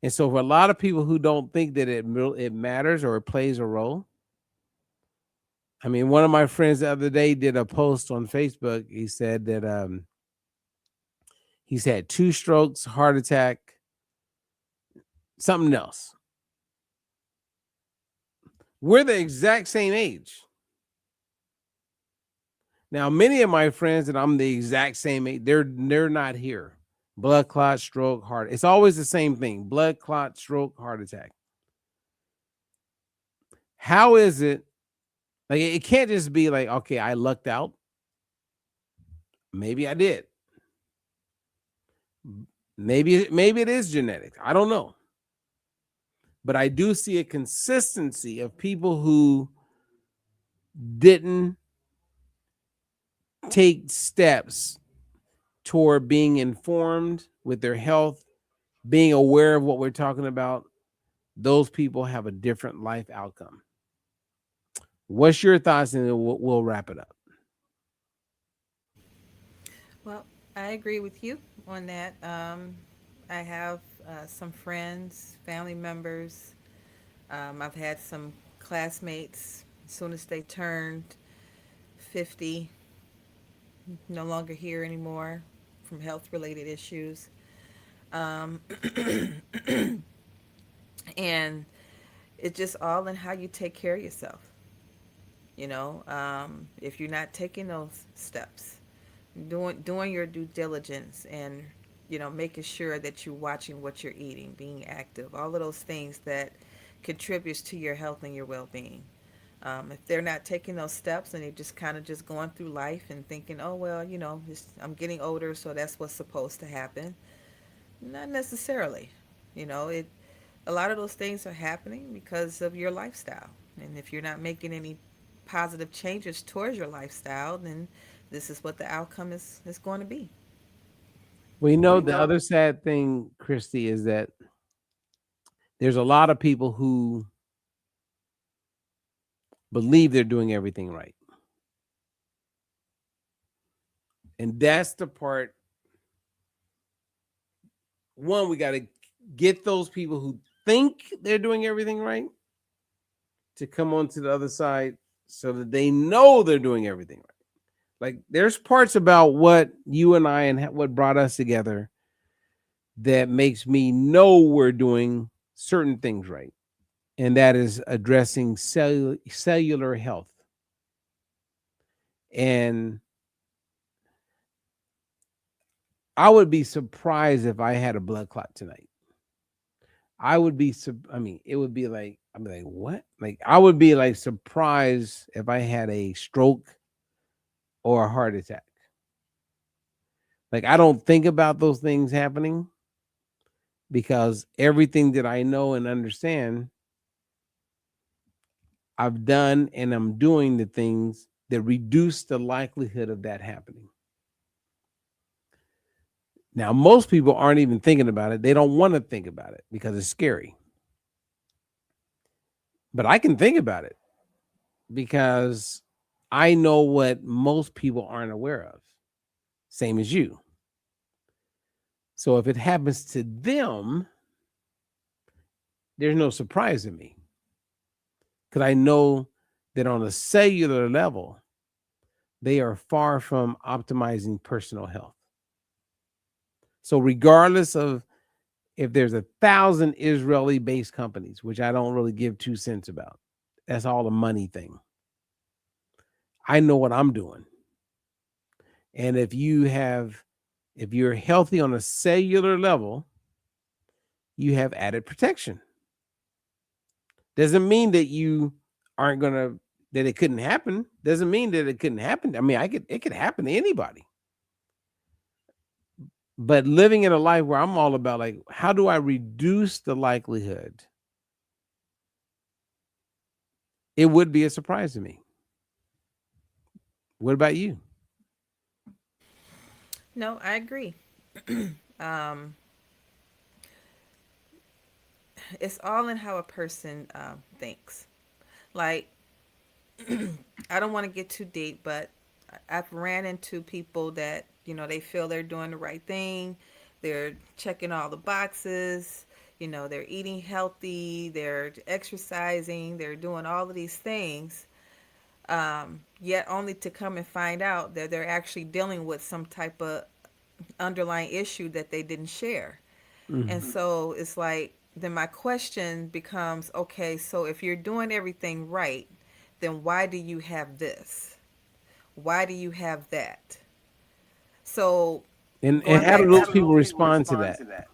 And so, for a lot of people who don't think that it matters or it plays a role, I mean, one of my friends the other day did a post on Facebook. He said that he's had 2 strokes, heart attack, something else. We're the exact same age. Now, many of my friends that I'm the exact same age, they're not here. Blood clot, stroke, heart. It's always the same thing. Blood clot, stroke, heart attack. How is it? Like, it can't just be like, okay, I lucked out. Maybe I did. Maybe it is genetics. I don't know. But I do see a consistency of people who didn't take steps toward being informed with their health, being aware of what we're talking about. Those people have a different life outcome. What's your thoughts? And we'll wrap it up. Well, I agree with you on that. I have some friends, family members. I've had some classmates, as soon as they turned 50, no longer here anymore from health related issues. Um, and it's just all in how you take care of yourself. If you're not taking those steps, doing your due diligence, and making sure that you're watching what you're eating, being active, all of those things that contributes to your health and your well-being. If they're not taking those steps and they're just kind of just going through life and thinking, oh well, I'm getting older, so that's what's supposed to happen. Not necessarily. It A lot of those things are happening because of your lifestyle, and if you're not making any positive changes towards your lifestyle, then this is what the outcome is going to be. We know the other sad thing, Christy, is that there's a lot of people who believe they're doing everything right. And that's the part. One, we got to get those people who think they're doing everything right to come onto the other side so that they know they're doing everything right. Like, there's parts about what you and I and what brought us together that makes me know we're doing certain things right. And that is addressing cellular health. And I would be surprised if I had a blood clot tonight. I would be, it would be like, I'd be like, what? Like, I would be like surprised if I had a stroke or a heart attack. Like, I don't think about those things happening because everything that I know and understand, I've done and I'm doing the things that reduce the likelihood of that happening. Now, most people aren't even thinking about it. They don't want to think about it because it's scary. But I can think about it because I know what most people aren't aware of. Same as you. So if it happens to them, there's no surprise in me because I know that on a cellular level, they are far from optimizing personal health. So regardless of if there's 1,000 Israeli-based companies, which I don't really give 2 cents about, that's all a money thing. I know what I'm doing. And if you're healthy on a cellular level, you have added protection. Doesn't mean that you aren't that it couldn't happen. Doesn't mean that it couldn't happen. I mean, it could happen to anybody. But living in a life where I'm all about, like, how do I reduce the likelihood? It would be a surprise to me. What about you? No, I agree. it's all in how a person thinks. Like, I don't want to get too deep, but I've ran into people that, they feel they're doing the right thing. They're checking all the boxes. They're eating healthy. They're exercising. They're doing all of these things. Yet only to come and find out that they're actually dealing with some type of underlying issue that they didn't share. And Mhm. so it's like, then my question becomes, okay, so if you're doing everything right, then why do you have this? Why do you have that? So And going how do back those to, people respond to that?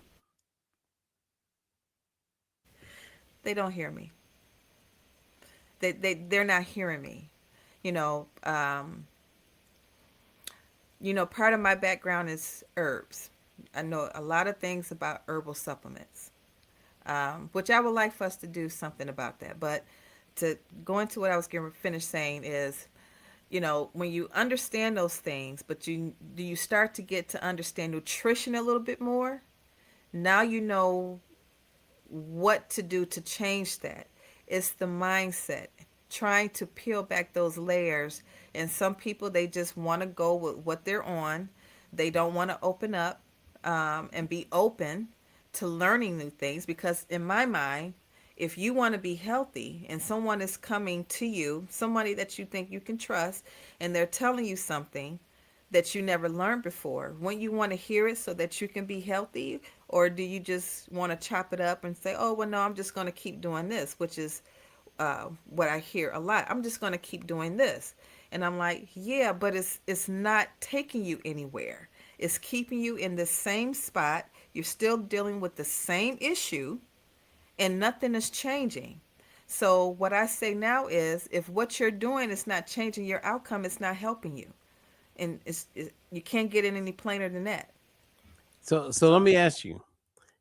they don't hear me. They're not hearing me. You know, um, part of my background is herbs. I know a lot of things about herbal supplements, which I would like for us to do something about that. But to go into what I was going to finish saying is, when you understand those things, but you start to get to understand nutrition a little bit more. Now you know what to do to change that. It's the mindset, trying to peel back those layers. And some people, they just want to go with what they're on. They don't want to open up and be open to learning new things. Because in my mind, if you want to be healthy and someone is coming to you, somebody that you think you can trust, and they're telling you something that you never learned before, when you want to hear it so that you can be healthy, or do you just want to chop it up and say, oh, well, no, I'm just going to keep doing this, which is what I hear a lot. I'm just going to keep doing this. And I'm like, yeah, but it's not taking you anywhere. It's keeping you in the same spot. You're still dealing with the same issue, and nothing is changing. So what I say now is, if what you're doing is not changing your outcome, it's not helping you. And you can't get it any plainer than that. So let me ask you,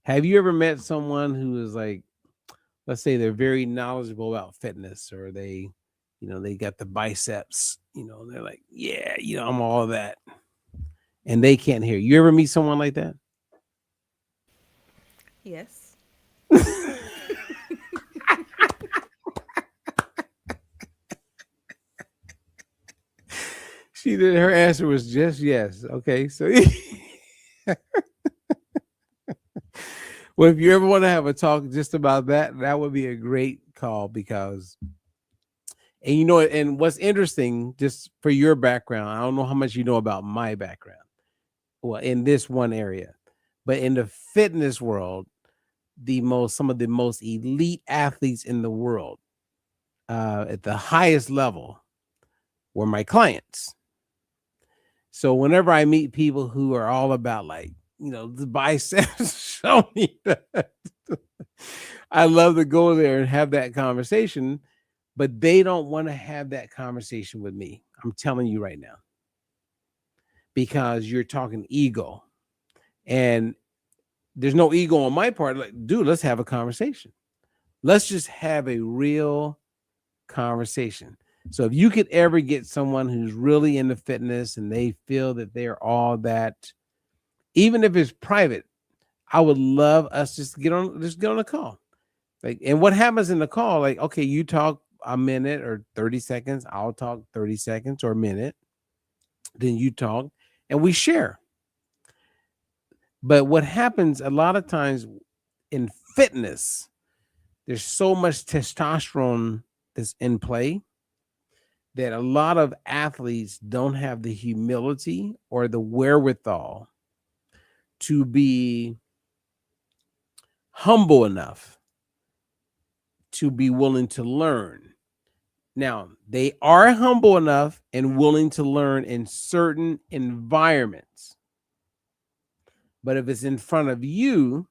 have you ever met someone who is like, let's say they're very knowledgeable about fitness, or they got the biceps, they're like, yeah, I'm all that, and they can't hear. You ever meet someone like that? Yes. She did. Her answer was just yes. Okay, so well, if you ever want to have a talk just about that, that would be a great call, because, and what's interesting, just for your background, I don't know how much you know about my background, well, in this one area, but in the fitness world, some of the most elite athletes in the world, at the highest level, were my clients. So whenever I meet people who are all about, like, the biceps, show me that. I love to go there and have that conversation, but they don't want to have that conversation with me. I'm telling you right now, because you're talking ego, and there's no ego on my part. Like, dude, let's have a conversation. Let's just have a real conversation. So if you could ever get someone who's really into fitness and they feel that they're all that, even if it's private, I would love us just get on a call. Like, and what happens in the call, like, okay, you talk a minute or 30 seconds, I'll talk 30 seconds or a minute, then you talk, and we share. But what happens a lot of times in fitness, there's so much testosterone that's in play that a lot of athletes don't have the humility or the wherewithal to be humble enough to be willing to learn. Now, they are humble enough and willing to learn in certain environments. But if it's in front of you,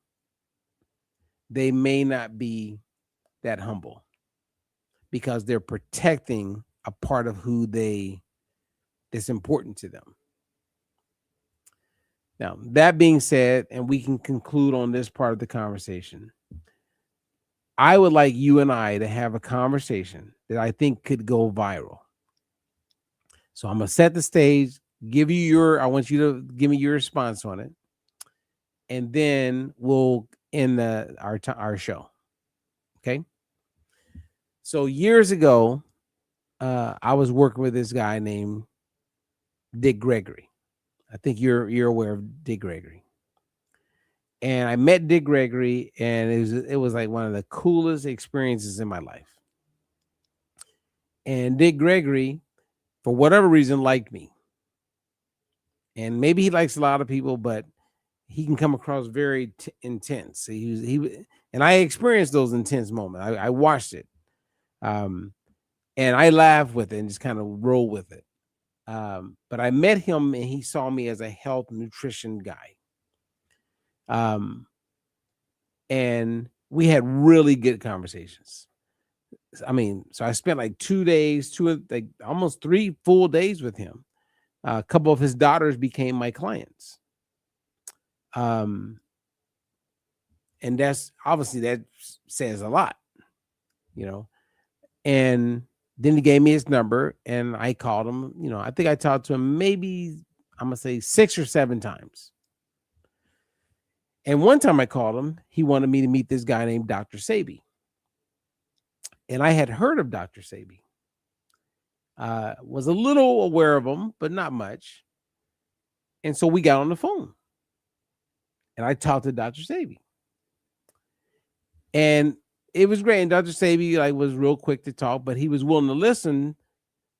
they may not be that humble, because they're protecting a part of that's important to them. Now, that being said, and we can conclude on this part of the conversation, I would like you and I to have a conversation that I think could go viral. So I'm going to set the stage, I want you to give me your response on it, and then we'll end our show. Okay. So years ago, I was working with this guy named Dick Gregory. I think you're aware of Dick Gregory. And I met Dick Gregory, and it was like one of the coolest experiences in my life. And Dick Gregory, for whatever reason, liked me. And maybe he likes a lot of people, but he can come across very intense. And I experienced those intense moments. I watched it, and I laughed with it and just kind of roll with it. But I met him, and he saw me as a health nutrition guy. And we had really good conversations. I mean, so I spent like 2 days, like almost 3 full days with him. A couple of his daughters became my clients. And that's obviously, that says a lot, you know. And then he gave me his number, and I called him. You know, I think I talked to him maybe, I'm gonna say 6 or 7 times. And one time I called him, he wanted me to meet this guy named Dr. Sebi. And I had heard of Dr. Sebi. Was a little aware of him, but not much. And so we got on the phone, and I talked to Dr. Sebi. And it was great. And Dr. Sebi was real quick to talk, but he was willing to listen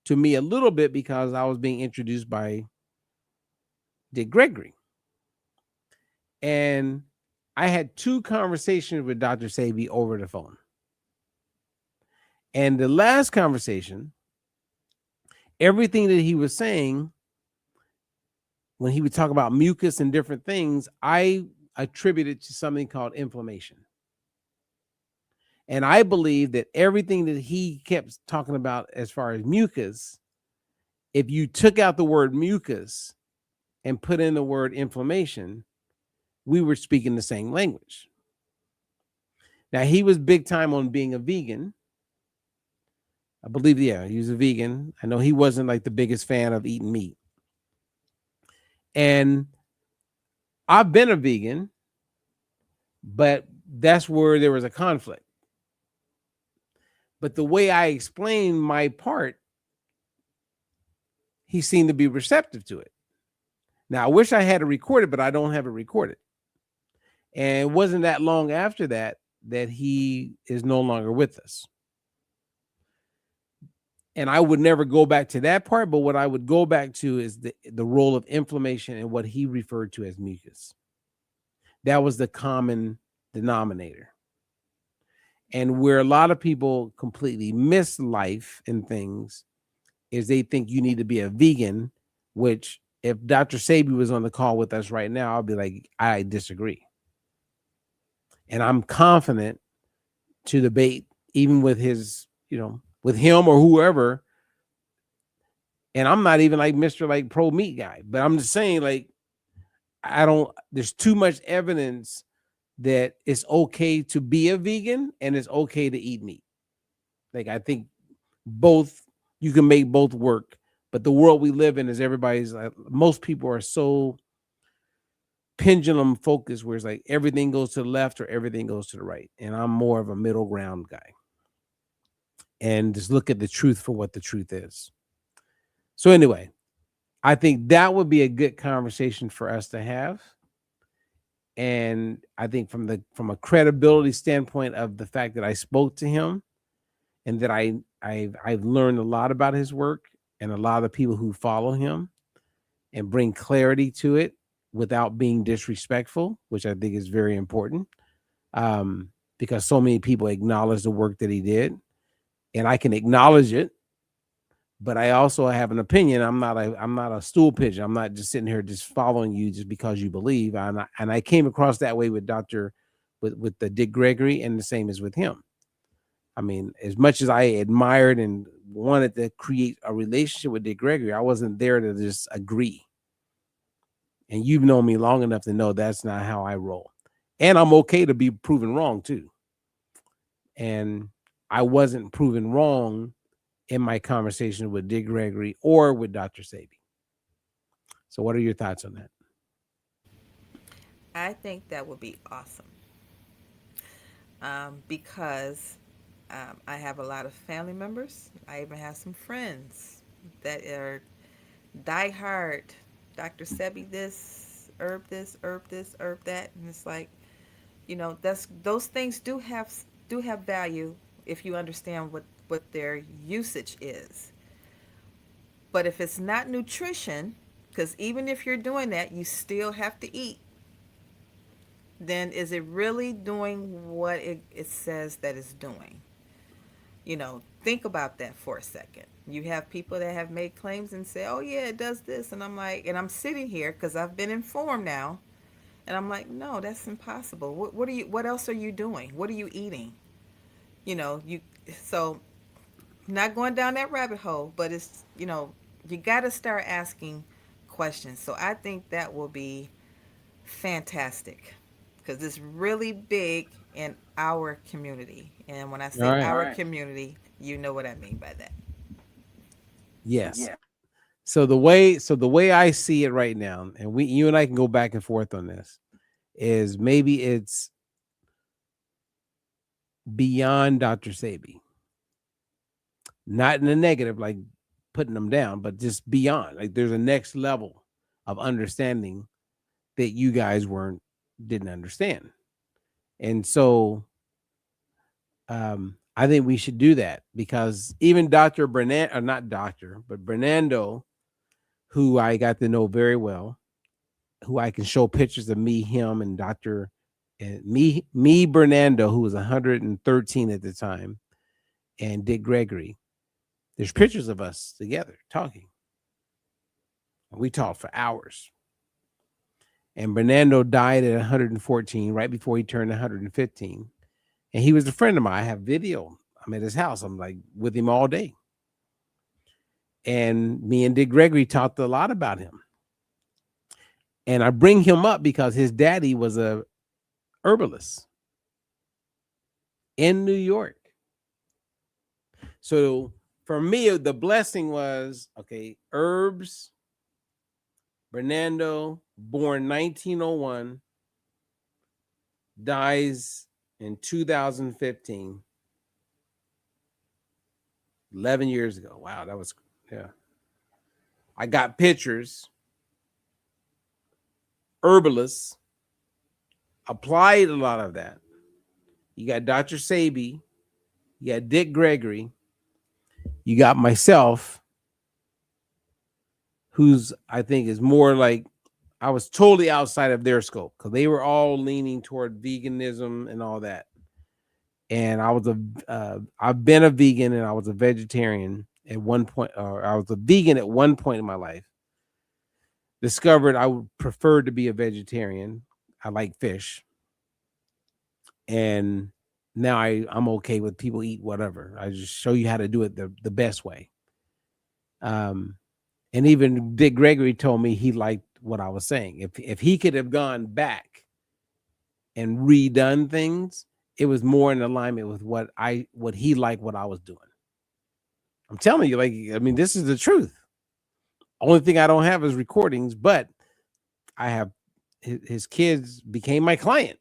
to me a little bit because I was being introduced by Dick Gregory. And I had 2 conversations with Dr. Sebi over the phone. And the last conversation, everything that he was saying, when he would talk about mucus and different things, I attributed to something called inflammation. And I believe that everything that he kept talking about as far as mucus, if you took out the word mucus and put in the word inflammation, we were speaking the same language. Now, he was big time on being a vegan. I believe, yeah, he was a vegan. I know he wasn't like the biggest fan of eating meat. And I've been a vegan, but that's where there was a conflict. But the way I explained my part, he seemed to be receptive to it. Now, I wish I had it recorded, but I don't have it recorded. And it wasn't that long after that he is no longer with us. And I would never go back to that part, but what I would go back to is the role of inflammation and what he referred to as mucus. That was the common denominator. And where a lot of people completely miss life and things is they think you need to be a vegan, which if Dr. Sebi was on the call with us right now, I'll be like, I disagree. And I'm confident to debate even with his, with him or whoever. And I'm not even like Mr. like pro meat guy, but I'm just saying, like, there's too much evidence that it's okay to be a vegan and it's okay to eat meat. Like, I think you can make both work, but the world we live in is most people are so pendulum focused where it's like everything goes to the left or everything goes to the right. And I'm more of a middle ground guy. And just look at the truth for what the truth is. So anyway, I think that would be a good conversation for us to have. And I think from a credibility standpoint of the fact that I spoke to him and that I've learned a lot about his work and a lot of the people who follow him and bring clarity to it without being disrespectful, which I think is very important, because so many people acknowledge the work that he did, and I can acknowledge it, but I also have an opinion. I'm not a stool pigeon. I'm not just sitting here just following you just because you believe. And I came across that way with the Dick Gregory, and the same as with him. I mean, as much as I admired and wanted to create a relationship with Dick Gregory, I wasn't there to just agree. And you've known me long enough to know that's not how I roll. And I'm okay to be proven wrong too. And I wasn't proven wrong in my conversation with Dick Gregory or with Dr. Sebi. So what are your thoughts on that? I think that would be awesome. because I have a lot of family members. I even have some friends that are diehard Dr. Sebi this, herb that, and it's like, that's those things do have value if you understand what their usage is. But if it's not nutrition, because even if you're doing that, you still have to eat, then is it really doing what it says that it's doing? Think about that for a second. You have people that have made claims and say, oh, yeah, it does this. And I'm like, and I'm sitting here because I've been informed now. And I'm like, no, that's impossible. What else are you doing? What are you eating? So not going down that rabbit hole, but it's, you got to start asking questions. So I think that will be fantastic because it's really big in our community. And when I All say right. our community, you know what I mean by that. Yes. So the way I see it right now, and you and I can go back and forth on this, is maybe it's beyond Dr. Sebi. Not in a negative, like putting them down, but just beyond. Like there's a next level of understanding that you guys didn't understand. And so I think we should do that because even Dr. Bernard, or not doctor, but Bernardo, who I got to know very well, who I can show pictures of me, him, and Dr. and me, Bernardo, who was 113 at the time, and Dick Gregory. There's pictures of us together talking. We talked for hours. And Bernardo died at 114, right before he turned 115. And he was a friend of mine. I have video. I'm at his house. I'm like with him all day. And me and Dick Gregory talked a lot about him. And I bring him up because his daddy was a herbalist in New York. So for me, the blessing was, okay, herbs, Bernardo, born 1901, dies in 2015, 11 years ago. Wow, that was, yeah. I got pictures, herbalists, applied a lot of that. You got Dr. Sebi, you got Dick Gregory, you got myself, who's I think is more like, I was totally outside of their scope because they were all leaning toward veganism and all that. And I've been a vegan and I was a vegetarian at one point, or I was a vegan at one point in my life. Discovered I would prefer to be a vegetarian. I like fish. And now I'm okay with people eat whatever. I just show you how to do it the best way. And even Dick Gregory told me he liked what I was saying. If he could have gone back and redone things, it was more in alignment with what he liked what I was doing. I'm telling you, like, I mean, this is the truth. Only thing I don't have is recordings, but I have his kids became my client.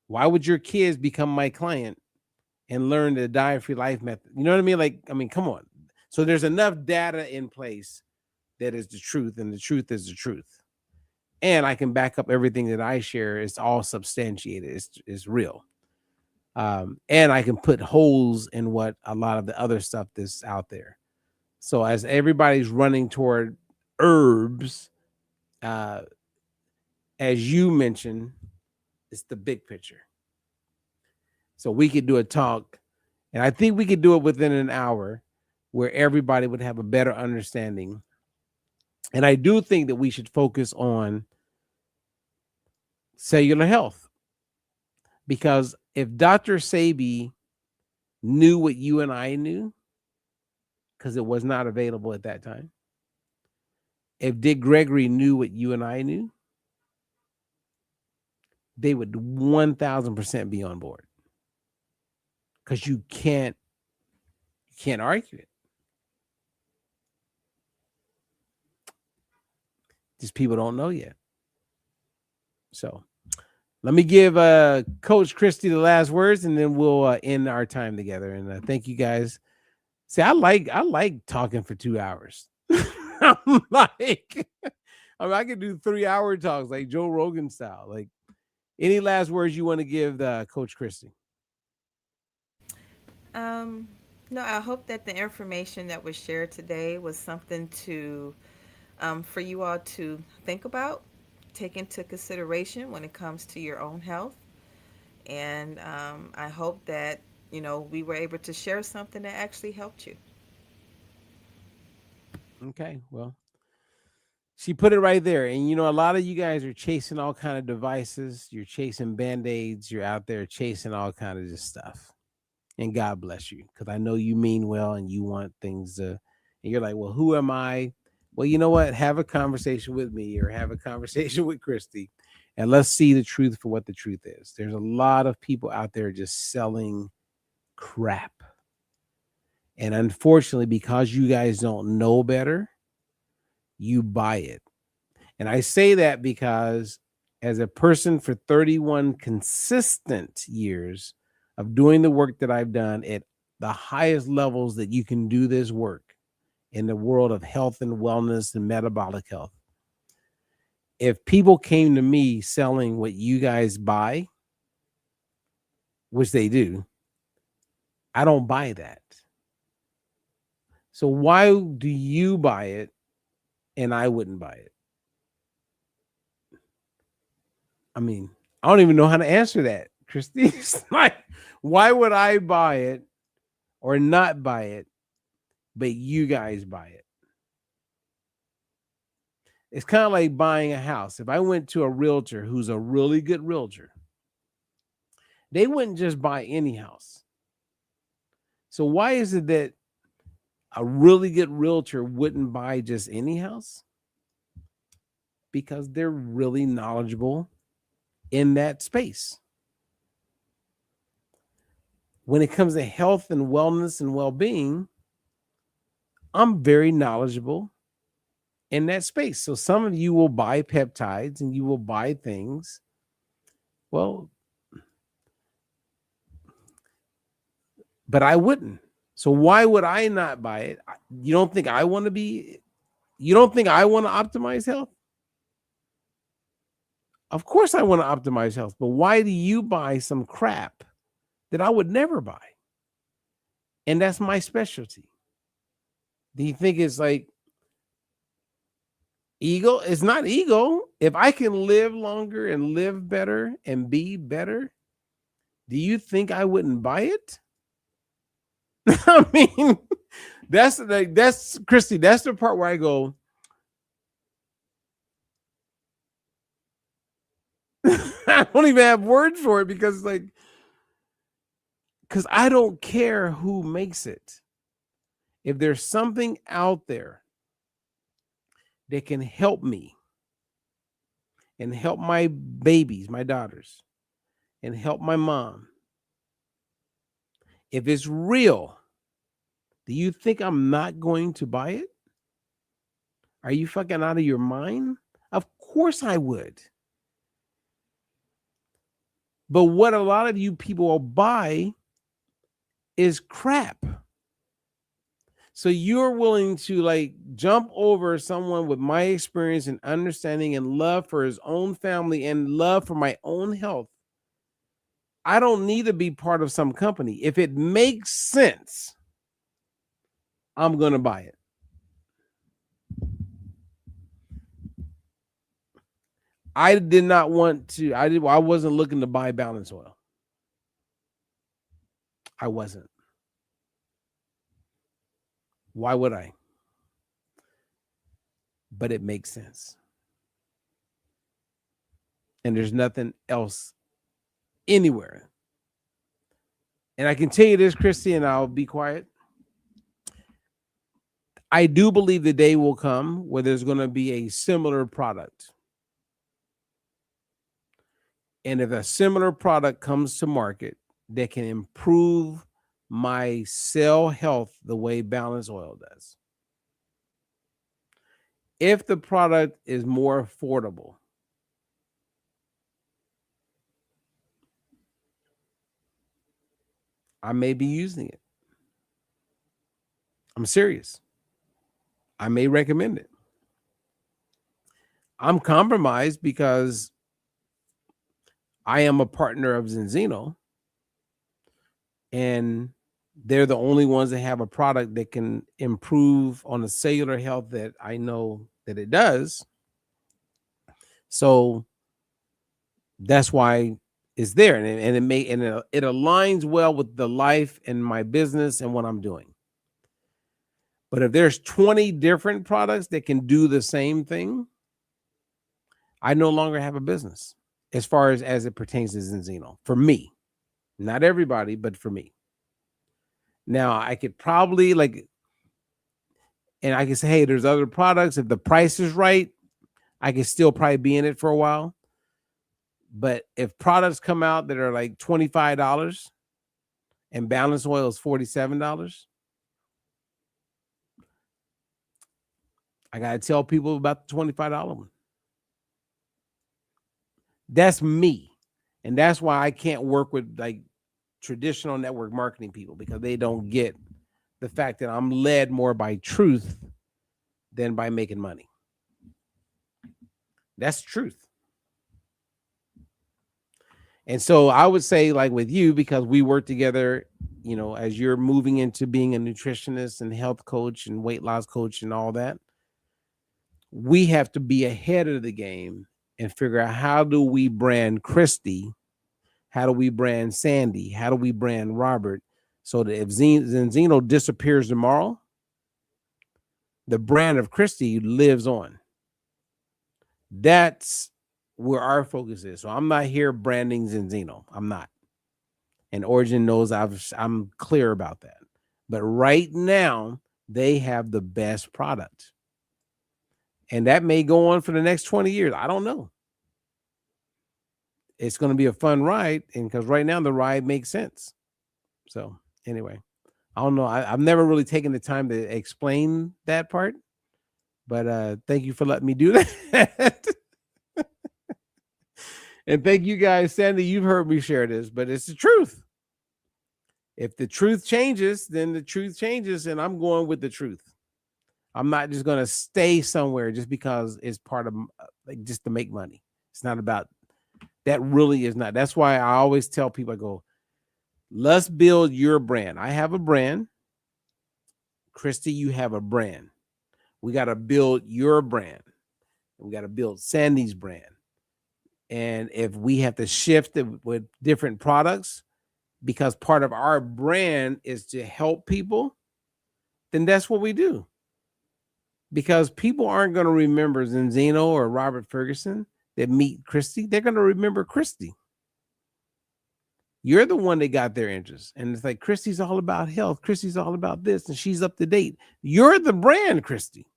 Why would your kids become my client and learn the diet-free life method? You know what I mean? Like, I mean, come on. So there's enough data in place that is the truth, and the truth is the truth. And I can back up everything that I share. It's all substantiated. It's real. And I can put holes in what a lot of the other stuff that's out there. So as everybody's running toward herbs, as you mentioned, it's the big picture. So we could do a talk, and I think we could do it within an hour where everybody would have a better understanding. And I do think that we should focus on cellular health, because if Dr. Sebi knew what you and I knew, because it was not available at that time, if Dick Gregory knew what you and I knew, they would 1000% be on board, because you can't argue it. Just people don't know yet. So Let me give Coach Christy the last words, and then we'll end our time together. And thank you guys. See, I like talking for 2 hours. I'm like, I could do 3-hour talks like Joe Rogan style. Like, any last words you want to give Coach Christy? No, I hope that the information that was shared today was something to for you all to think about, take into consideration when it comes to your own health. And I hope that, we were able to share something that actually helped you. Okay, well, she put it right there. And a lot of you guys are chasing all kind of devices. You're chasing band-aids. You're out there chasing all kind of just stuff. And God bless you, because I know you mean well and you want things to, and you're like, well, who am I? Well, you know what? Have a conversation with me or have a conversation with Christy, and let's see the truth for what the truth is. There's a lot of people out there just selling crap. And unfortunately, because you guys don't know better, you buy it. And I say that because as a person for 31 consistent years of doing the work that I've done at the highest levels that you can do this work in the world of health and wellness and metabolic health, if people came to me selling what you guys buy, which they do, I don't buy that. So why do you buy it and I wouldn't buy it? I mean, I don't even know how to answer that, Christy. It's like, why would I buy it or not buy it, but you guys buy it? It's kind of like buying a house. If I went to a realtor who's a really good realtor, they wouldn't just buy any house. So why is it that a really good realtor wouldn't buy just any house? Because they're really knowledgeable in that space. When it comes to health and wellness and well-being, I'm very knowledgeable in that space. So some of you will buy peptides and you will buy things. Well, but I wouldn't. So why would I not buy it? You don't think I want to optimize health? Of course I want to optimize health, but why do you buy some crap that I would never buy? And that's my specialty. Do you think it's like ego? It's not ego. If I can live longer and live better and be better, do you think I wouldn't buy it? I mean, that's Christy, that's the part where I go, I don't even have words for it because I don't care who makes it. If there's something out there that can help me and help my babies, my daughters, and help my mom, if it's real, do you think I'm not going to buy it? Are you fucking out of your mind? Of course I would. But what a lot of you people will buy is crap. So you're willing to jump over someone with my experience and understanding and love for his own family and love for my own health. I don't need to be part of some company. If it makes sense, I'm going to buy it. I did not want to. I wasn't looking to buy balance oil. I wasn't. Why would I? But it makes sense. And there's nothing else anywhere. And I can tell you this, Christy, and I'll be quiet. I do believe the day will come where there's going to be a similar product. And if a similar product comes to market that can improve my cell health the way balance oil does, if the product is more affordable, I may be using it. I'm serious. I may recommend it. I'm compromised because I am a partner of Zinzino, and they're the only ones that have a product that can improve on the cellular health that I know that it does. So that's why it's there, and it aligns well with the life and my business and what I'm doing. But if there's 20 different products that can do the same thing, I no longer have a business as far as it pertains to Zinzino. For me, not everybody, but for me. Now I could probably and I can say, hey, there's other products. If the price is right, I can still probably be in it for a while. But if products come out that are like $25 and Balance Oil is $47, I got to tell people about the $25 one. That's me. And that's why I can't work with like traditional network marketing people, because they don't get the fact that I'm led more by truth than by making money. That's truth. And so I would say, like with you, because we work together, you know, as you're moving into being a nutritionist and health coach and weight loss coach and all that, we have to be ahead of the game and figure out, how do we brand Christy? How do we brand Sandy? How do we brand Robert? So that if Zinzino disappears tomorrow, the brand of Christy lives on. That's where our focus is. So I'm not here branding Zinzino. I'm not. And Origin knows I'm clear about that. But right now, they have the best product. And that may go on for the next 20 years. I don't know. It's going to be a fun ride. And because right now the ride makes sense. So anyway, I don't know. I've never really taken the time to explain that part. But thank you for letting me do that. And thank you guys, Sandy. You've heard me share this, but it's the truth. If the truth changes, then the truth changes, and I'm going with the truth. I'm not just going to stay somewhere just because it's part of, like, just to make money. It's not about that. Really is not. That's why I always tell people, I go, let's build your brand. I have a brand. Christy, you have a brand. We got to build your brand. We got to build Sandy's brand. And if we have to shift it with different products, because part of our brand is to help people, then that's what we do. Because people aren't going to remember Zinzino or Robert Ferguson that meet Christy. They're going to remember Christy. You're the one that got their interest. And it's like, Christy's all about health. Christy's all about this, and she's up to date. You're the brand, Christy.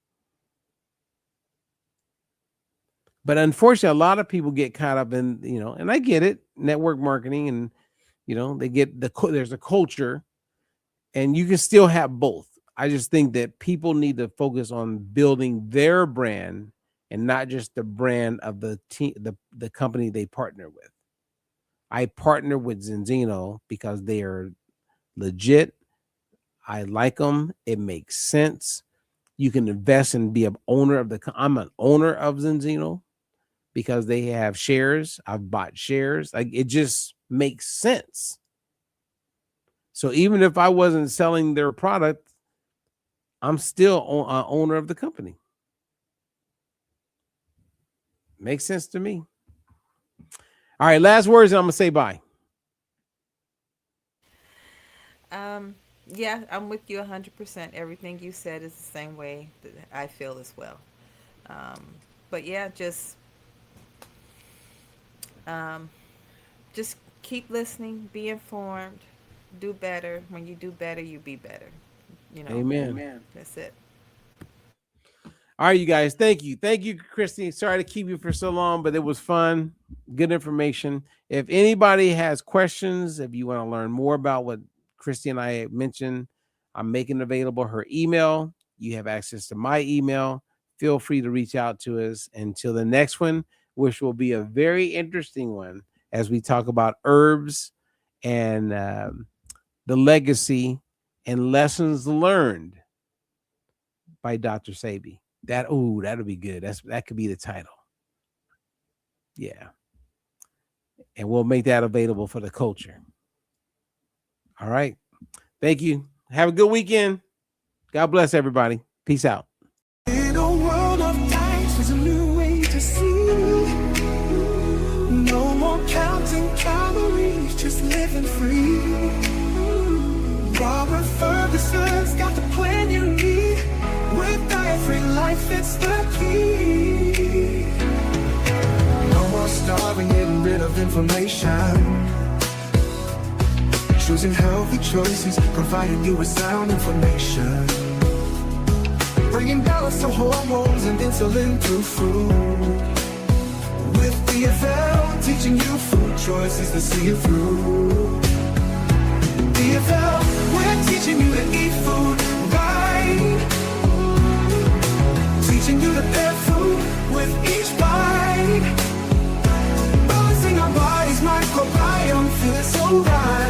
But unfortunately, a lot of people get caught up in, you know, and I get it, network marketing, and, you know, they get there's a culture, and you can still have both. I just think that people need to focus on building their brand and not just the brand of the team, the company they partner with. I partner with Zinzino because they are legit. I like them. It makes sense. You can invest and be an owner of I'm an owner of Zinzino because they have shares. I've bought shares. Like, it just makes sense. So even if I wasn't selling their product, I'm still an owner of the company. Makes sense to me. All right, last words, and I'm gonna say bye. Yeah, I'm with you 100%. Everything you said is the same way that I feel as well. But yeah, just keep listening, be informed, do better. When you do better, you be better. You know. Amen. That's it. All right, you guys. Thank you. Thank you, Christy. Sorry to keep you for so long, but it was fun. Good information. If anybody has questions, if you want to learn more about what Christy and I mentioned, I'm making available her email. You have access to my email. Feel free to reach out to us. Until the next one, which will be a very interesting one as we talk about herbs and the legacy and lessons learned by Dr. Sebi. That'll be good. That could be the title. Yeah. And we'll make that available for the culture. All right. Thank you. Have a good weekend. God bless everybody. Peace out. In a world of dice, there's a new way to see. No more counting calories, just living free. Robert Ferguson's got the plan you need. With diet-free life, it's the key. No more starving, getting rid of inflammation. Choosing healthy choices, providing you with sound information. Bringing balance to hormones and insulin through food. With DFL, teaching you food choices to see you through. DFL, we're teaching you to eat food right. Teaching you to pair food with each bite. Balancing our body's microbiome feels so right.